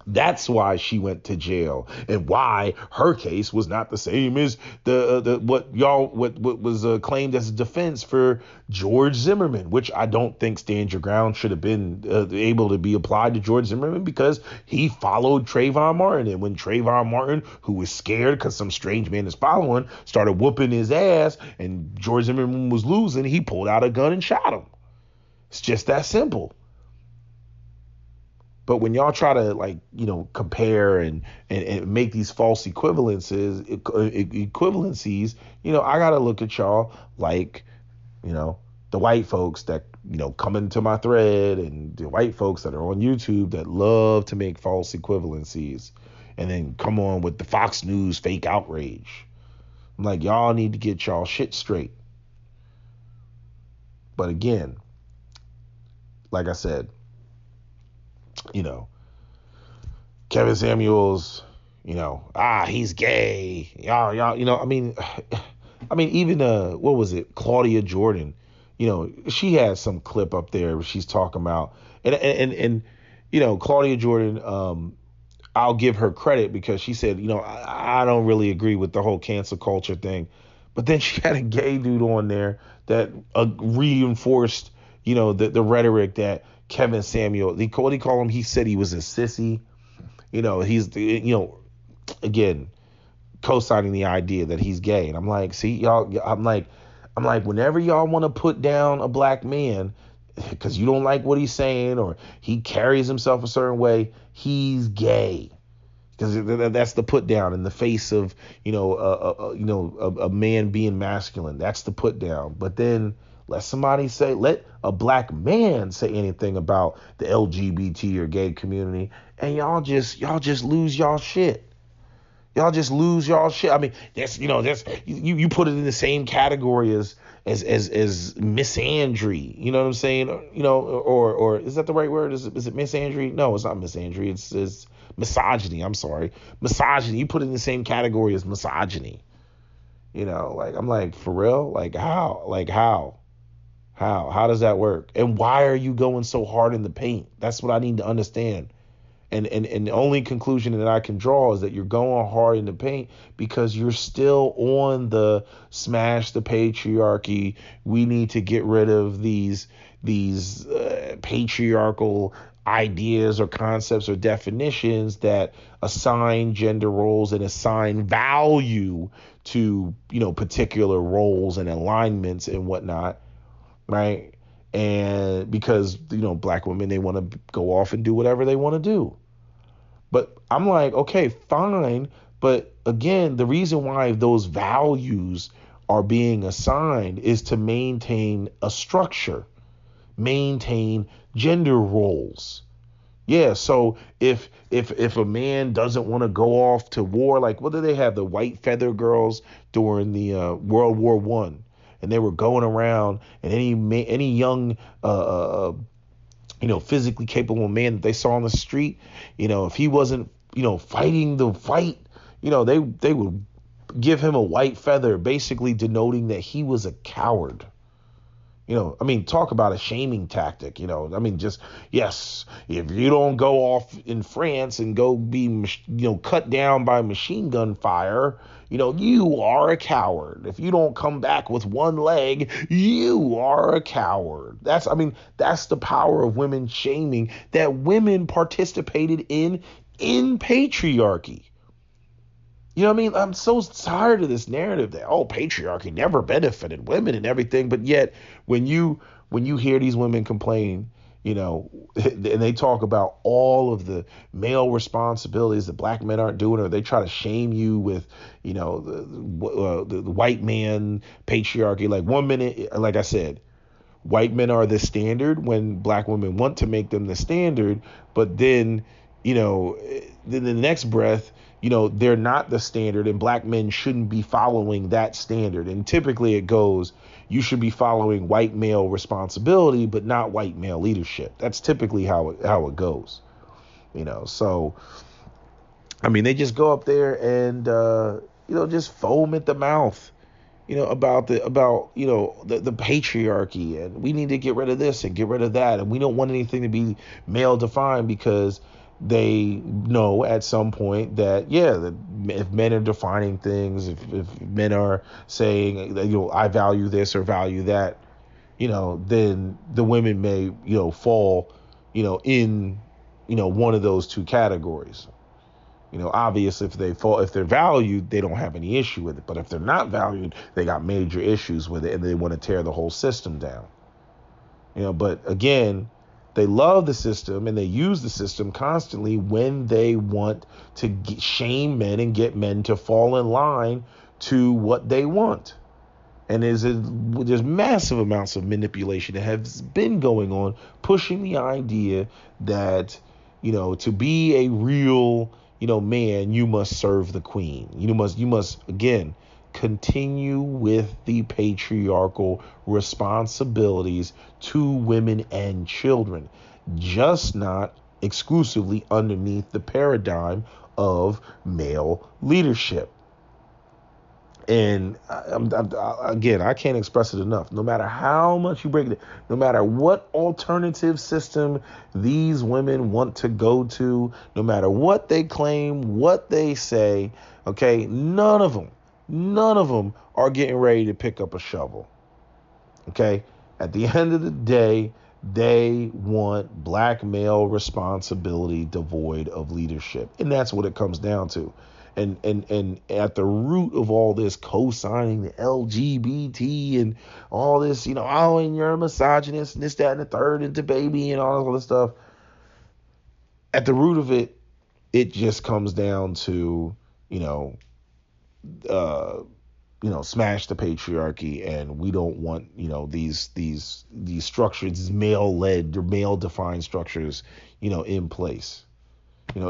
That's why she went to jail, and why her case was not the same as what was claimed as a defense for George Zimmerman, which I don't think stand your ground should have been able to be applied to George Zimmerman because he followed Trayvon Martin, and when Trayvon Martin, who was scared because some strange man is following, started whooping his ass, and George Zimmerman was losing, he pulled out a gun and shot him. It's just that simple. But when y'all try to, like, you know, compare and make these false equivalencies, you know, I got to look at y'all like, you know, the white folks that, you know, come into my thread, and the white folks that are on YouTube that love to make false equivalencies and then come on with the Fox News fake outrage. I'm like, y'all need to get y'all shit straight. But again, like I said, you know, Kevin Samuels, you know, he's gay. Y'all, you know, I mean, even, what was it? Claudia Jordan, you know, she has some clip up there where she's talking about, and you know, Claudia Jordan, I'll give her credit because she said, you know, I don't really agree with the whole cancel culture thing. But then she had a gay dude on there that reinforced, you know, the rhetoric that Kevin Samuel, what do you call him? He said he was a sissy. You know, he's, you know, again, co-signing the idea that he's gay. And I'm like, see, y'all, I'm like, whenever y'all want to put down a black man because you don't like what he's saying or he carries himself a certain way, he's gay. Because that's the put down in the face of, you know, a man being masculine. That's the put down. But then let a black man say anything about the LGBT or gay community, and y'all just lose y'all shit. Y'all just lose y'all shit. I mean, that's, you know, that's, you put it in the same category as misandry. You know what I'm saying? You know, or is that the right word? Is it misandry? No, it's not misandry. It's misogyny. I'm sorry, misogyny. You put it in the same category as misogyny. You know, like, I'm like, for real? Like, how? Like, how? How does that work? And why are you going so hard in the paint? That's what I need to understand. And the only conclusion that I can draw is that you're going hard in the paint because you're still on the smash the patriarchy. We need to get rid of these patriarchal ideas or concepts or definitions that assign gender roles and assign value to, you know, particular roles and alignments and whatnot. Right. And because, you know, black women, they want to go off and do whatever they want to do. But I'm like, okay, fine. But again, the reason why those values are being assigned is to maintain a structure, maintain gender roles. Yeah. So if a man doesn't want to go off to war, like, what do they have? The white feather girls during the World War One. And they were going around, and any young, you know, physically capable man that they saw on the street, you know, if he wasn't, you know, fighting the fight, you know, they would give him a white feather, basically denoting that he was a coward. I mean, talk about a shaming tactic. I mean, just, yes, if you don't go off in France and go be, cut down by machine gun fire, you are a coward. If you don't come back with one leg, you are a coward. That's the power of women shaming that women participated in patriarchy. You know what I mean? I'm so tired of this narrative that, oh, patriarchy never benefited women and everything. But yet when you hear these women complain, and they talk about all of the male responsibilities that black men aren't doing, or they try to shame you with, the white man patriarchy. Like, one minute, like I said, white men are the standard when black women want to make them the standard, but then, then the next breath, they're not the standard and black men shouldn't be following that standard. And typically it goes, you should be following white male responsibility, but not white male leadership. That's typically how it goes. So, I mean, they just go up there and, just foam at the mouth, about the patriarchy, and we need to get rid of this and get rid of that, and we don't want anything to be male defined, because they know at some point that, that if men are defining things, if men are saying that, I value this or value that, then the women may, fall, in, one of those two categories. Obviously, if they're valued, they don't have any issue with it. But if they're not valued, they got major issues with it, and they want to tear the whole system down. But again, they love the system and they use the system constantly when they want to shame men and get men to fall in line to what they want. And there's massive amounts of manipulation that has been going on, pushing the idea that, to be a real, man, you must serve the queen. You must again continue with the patriarchal responsibilities to women and children, just not exclusively underneath the paradigm of male leadership. And again, I can't express it enough. No matter how much you break it, no matter what alternative system these women want to go to, no matter what they claim, what they say, okay, none of them are getting ready to pick up a shovel. Okay, at the end of the day, they want black male responsibility devoid of leadership, and that's what it comes down to. And at the root of all this, co-signing the LGBT and all this, oh, and you're a misogynist and this, that, and the third, and Dababy and all this other stuff. At the root of it, it just comes down to, smash the patriarchy, and we don't want, these structures, these male-led or male-defined structures, in place.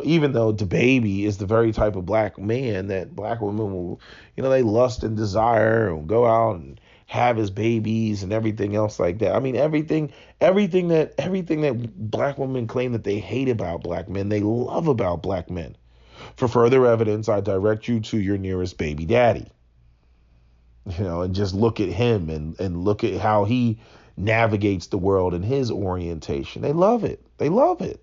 Even though Dababy is the very type of black man that black women will, they lust and desire and go out and have his babies and everything else like that. I mean, everything that black women claim that they hate about black men, they love about black men. For further evidence, I direct you to your nearest baby daddy, and just look at him and look at how he navigates the world and his orientation. They love it. They love it.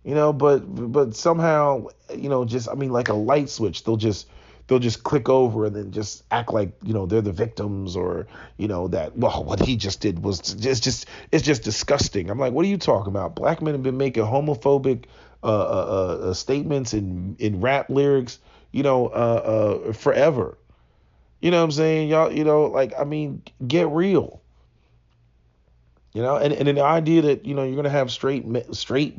But somehow, like a light switch, they'll just click over and then just act like, they're the victims, or, that, well, what he just did was it's just disgusting. I'm like, what are you talking about? Black men have been making homophobic statements in rap lyrics, forever. You know what I'm saying? Y'all, get real. And the idea that, you're going to have straight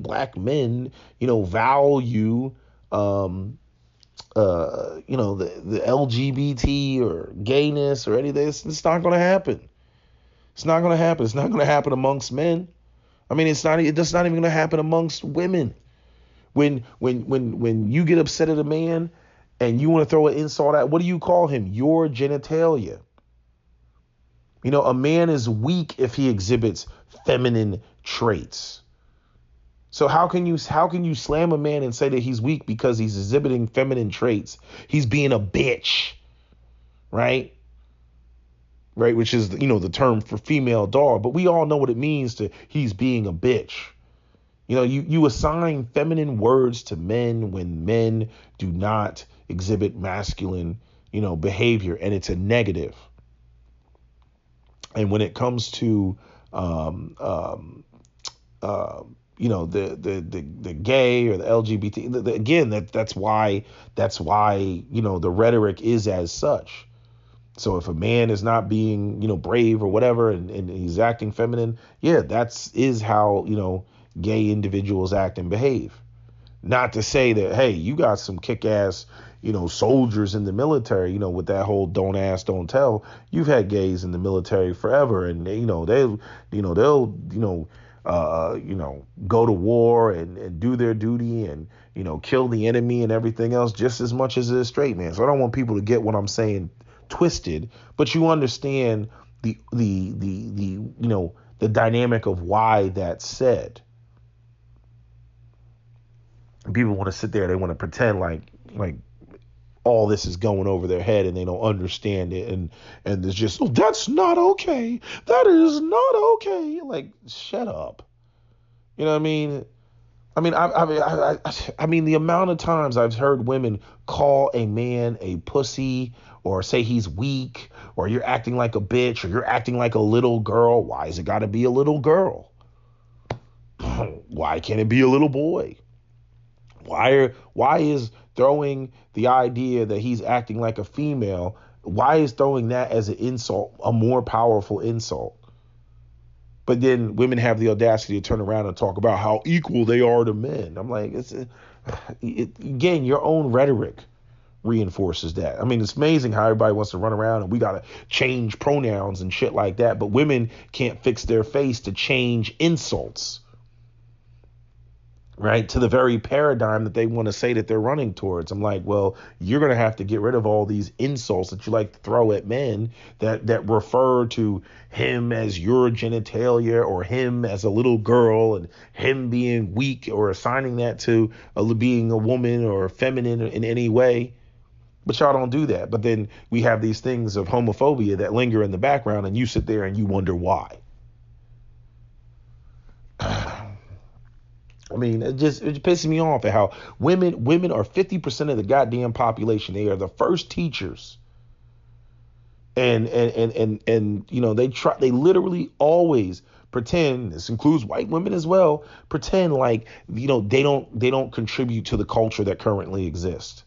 black men, value, the LGBT or gayness or any of this, it's not going to happen. It's not going to happen. It's not going to happen amongst men. I mean, it's not even going to happen amongst women. When you get upset at a man and you want to throw an insult at, what do you call him? Your genitalia. A man is weak if he exhibits feminine traits. So how can you slam a man and say that he's weak because he's exhibiting feminine traits? He's being a bitch, right? right? Which is, the term for female dog, but we all know what it means to he's being a bitch. You assign feminine words to men when men do not exhibit masculine, behavior, and it's a negative. And when it comes to, the gay or the LGBT, again, that's why, the rhetoric is as such. So if a man is not being, brave or whatever, and he's acting feminine, yeah, is how, gay individuals act and behave. Not to say that, hey, you got some kick-ass, soldiers in the military, with that whole don't ask, don't tell. You've had gays in the military forever, and they'll go to war and do their duty and, kill the enemy and everything else just as much as a straight man. So I don't want people to get what I'm saying twisted, but you understand the dynamic of why that's said. People want to sit there, they want to pretend like all this is going over their head and they don't understand it, and there's just, oh, that's not okay, that is not okay. Like, shut up. You know what I mean? I mean, the amount of times I've heard women call a man a pussy, or say he's weak, or you're acting like a bitch, or you're acting like a little girl. Why has it got to be a little girl? Why can't it be a little boy? Why is throwing the idea that he's acting like a female, why is throwing that as an insult a more powerful insult? But then women have the audacity to turn around and talk about how equal they are to men. I'm like, again, your own rhetoric reinforces that. I mean, it's amazing how everybody wants to run around and we got to change pronouns and shit like that. But women can't fix their face to change insults, right, to the very paradigm that they want to say that they're running towards. I'm like, well, you're going to have to get rid of all these insults that you like to throw at men that refer to him as your genitalia, or him as a little girl, and him being weak, or assigning that to being a woman or feminine in any way. But y'all don't do that. But then we have these things of homophobia that linger in the background, and you sit there and you wonder why. I mean, it pisses me off at how women are 50% of the goddamn population. They are the first teachers. And they literally always pretend, this includes white women as well, pretend like, they don't contribute to the culture that currently exists.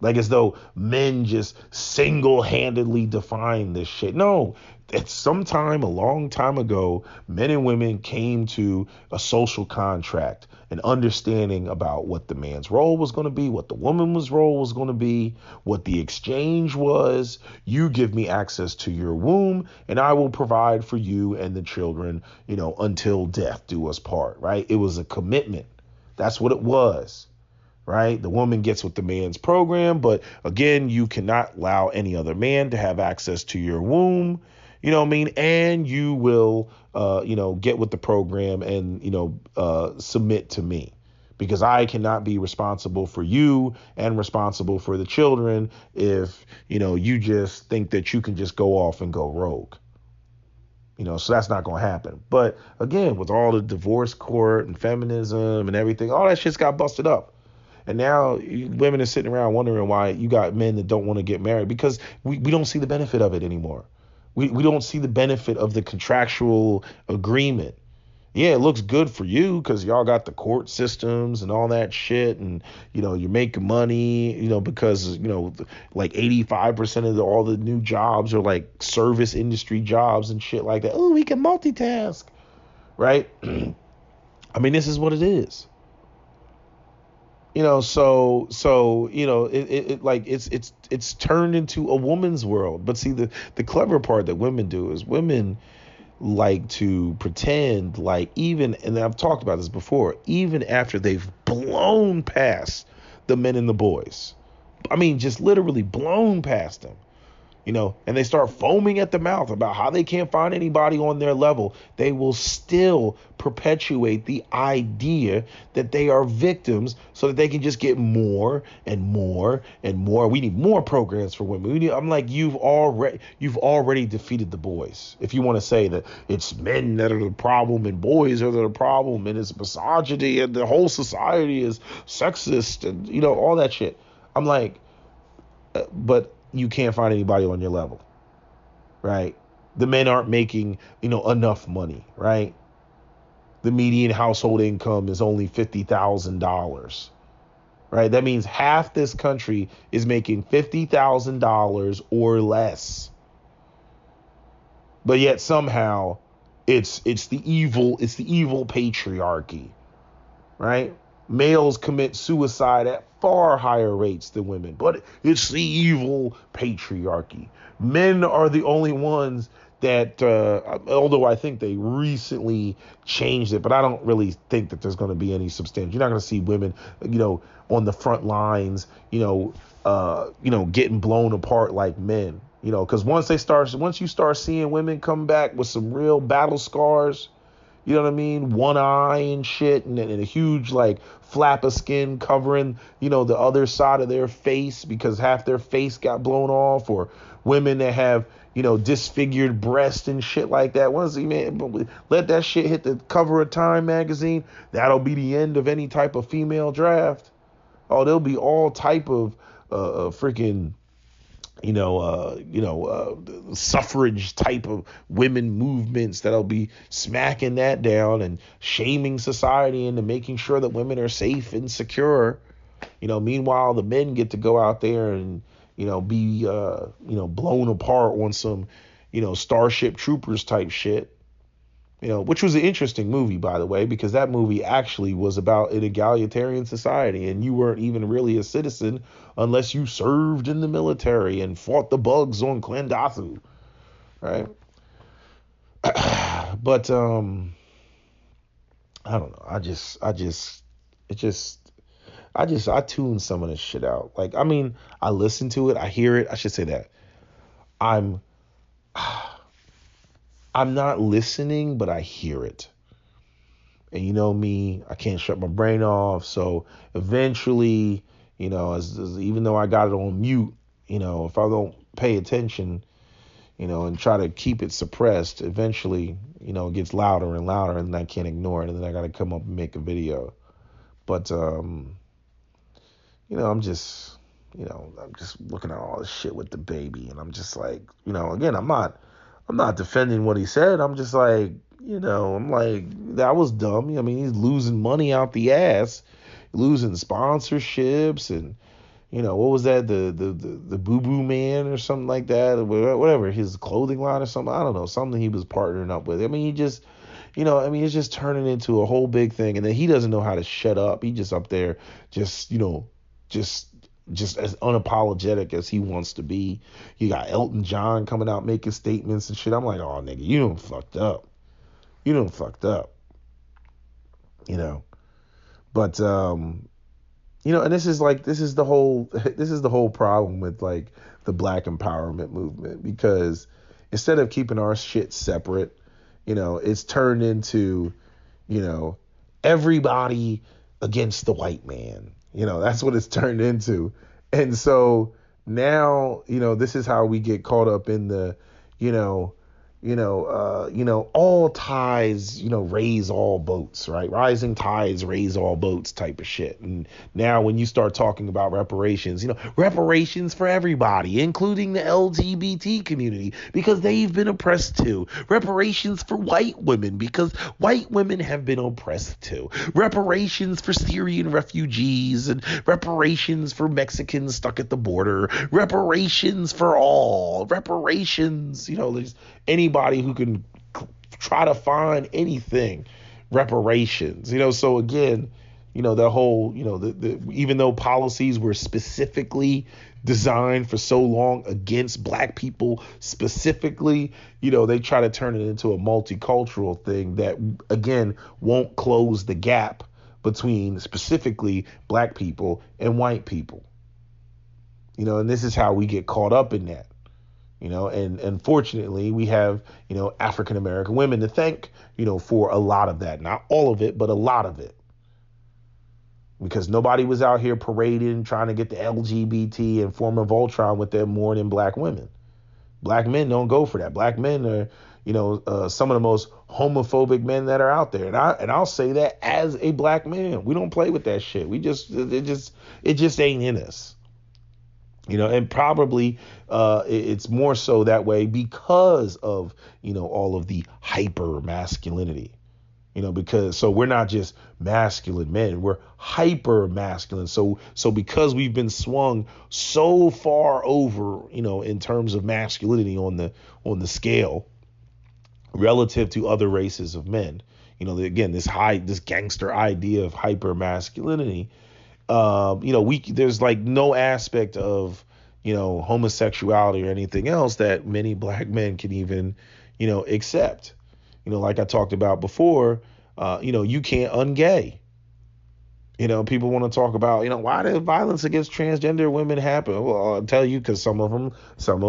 Like as though men just single-handedly define this shit. No, at some time, a long time ago, men and women came to a social contract, an understanding about what the man's role was going to be, what the woman's role was going to be, what the exchange was. You give me access to your womb, and I will provide for you and the children, until death do us part, right? It was a commitment. That's what it was. Right? The woman gets with the man's program, but again, you cannot allow any other man to have access to your womb. You know what I mean? And you will, get with the program and, submit to me, because I cannot be responsible for you and responsible for the children if, you just think that you can just go off and go rogue. So that's not going to happen. But again, with all the divorce court and feminism and everything, all that shit's got busted up. And now women are sitting around wondering why you got men that don't want to get married, because we don't see the benefit of it anymore. We don't see the benefit of the contractual agreement. Yeah, it looks good for you because y'all got the court systems and all that shit. And, you're making money, because, like 85% of all the new jobs are like service industry jobs and shit like that. Oh, we can multitask. Right. I mean, this is what it is. It's turned into a woman's world. But see, the clever part that women do is women like to pretend like, even, and I've talked about this before, even after they've blown past the men and the boys. I mean, just literally blown past them. and they start foaming at the mouth about how they can't find anybody on their level, they will still perpetuate the idea that they are victims so that they can just get more and more and more. We need more programs for women. I'm like, you've already defeated the boys. If you want to say that it's men that are the problem and boys are the problem and it's misogyny and the whole society is sexist and, all that shit. I'm like, but you can't find anybody on your level, right? The men aren't making, enough money, right? The median household income is only $50,000, right? That means half this country is making $50,000 or less. But yet somehow it's the evil patriarchy, right? Males commit suicide at far higher rates than women, but it's the evil patriarchy. Men are the only ones that, although I think they recently changed it, but I don't really think that there's going to be any substantial. You're not going to see women, on the front lines, getting blown apart like men, because once you start seeing women come back with some real battle scars. You know what I mean? One eye and shit, and a huge flap of skin covering, the other side of their face because half their face got blown off, or women that have, disfigured breasts and shit like that. Let that shit hit the cover of Time magazine. That'll be the end of any type of female draft. Oh, there'll be all type of freaking suffrage type of women movements that'll be smacking that down and shaming society into making sure that women are safe and secure. Meanwhile, the men get to go out there and, be, blown apart on some, Starship Troopers type shit. Which was an interesting movie, by the way, because that movie actually was about an egalitarian society, and you weren't even really a citizen unless you served in the military and fought the bugs on Klendathu, right? But I don't know. I tune some of this shit out. I listen to it, I hear it. I should say that I'm not listening, but I hear it. And me, I can't shut my brain off. So eventually, even though I got it on mute, if I don't pay attention, and try to keep it suppressed, eventually, it gets louder and louder and then I can't ignore it. And then I got to come up and make a video. But, I'm just looking at all this shit with the baby. And I'm just like, again, I'm not defending what he said. I'm just like, I'm like, that was dumb. I mean, he's losing money out the ass, losing sponsorships, and what was that? The Boo Boo Man or something like that, or whatever, his clothing line or something. I don't know, something he was partnering up with. I mean, he just, it's just turning into a whole big thing, and then he doesn't know how to shut up. He just up there, just as unapologetic as he wants to be. You got Elton John coming out making statements and shit. I'm like, oh nigga, you done fucked up. But and this is the whole problem with the black empowerment movement, because instead of keeping our shit separate, it's turned into, everybody against the white man. That's what it's turned into. And so now, this is how we get caught up in the, all tides, raise all boats, right? Rising tides raise all boats type of shit. And now when you start talking about reparations, reparations for everybody, including the LGBT community, because they've been oppressed too. Reparations for white women, because white women have been oppressed too. Reparations for Syrian refugees, and reparations for Mexicans stuck at the border. Reparations for all. Reparations, there's anybody who can try to find anything, reparations, so again, the whole, even though policies were specifically designed for so long against black people specifically, they try to turn it into a multicultural thing that, again, won't close the gap between specifically black people and white people, and this is how we get caught up in that. And unfortunately we have, African American women to thank, for a lot of that. Not all of it, but a lot of it. Because nobody was out here parading, trying to get the LGBT and former Voltron with them more than black women. Black men don't go for that. Black men are, some of the most homophobic men that are out there. And I'll say that as a black man, we don't play with that shit. It just ain't in us. And probably it's more so that way because of, all of the hyper masculinity. Because so we're not just masculine men, we're hyper masculine. So because we've been swung so far over, in terms of masculinity on the scale relative to other races of men, again, this gangster idea of hyper masculinity, there's like no aspect of, homosexuality or anything else that many black men can even, accept. Like I talked about before, you can't ungay. People want to talk about, why did violence against transgender women happen? Well, I'll tell you, because some of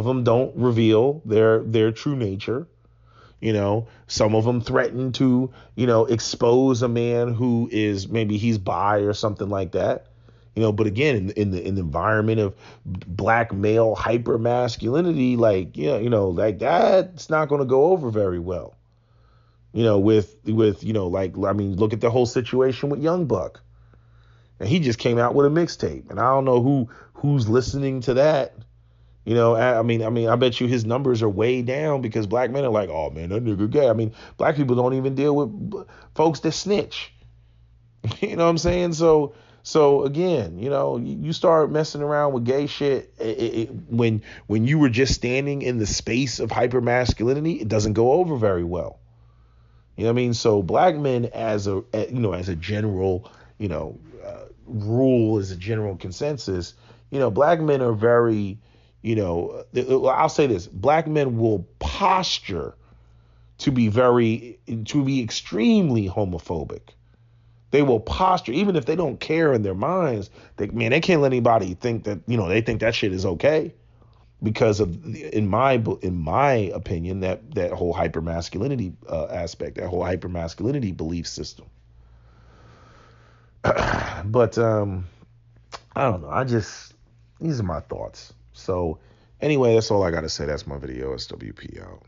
them don't reveal their true nature. Some of them threaten to, expose a man who is maybe he's bi or something like that. But again, in the environment of black male hyper masculinity, like, like that's not going to go over very well. With like, I mean, look at the whole situation with Young Buck. And he just came out with a mixtape, and I don't know who's listening to that. I bet you his numbers are way down because black men are like, oh man, that nigga gay. I mean, black people don't even deal with folks that snitch. You know what I'm saying? So again, you start messing around with gay shit when you were just standing in the space of hyper masculinity, it doesn't go over very well. You know what I mean? So black men as a general, rule, as a general consensus, black men are very, I'll say this, black men will posture to be extremely homophobic. They will posture, even if they don't care in their minds, they can't let anybody think that, they think that shit is okay. Because of, in my opinion, that whole hypermasculinity aspect, that whole hypermasculinity belief system. But I don't know. These are my thoughts. So anyway, that's all I got to say. That's my video. SWP out.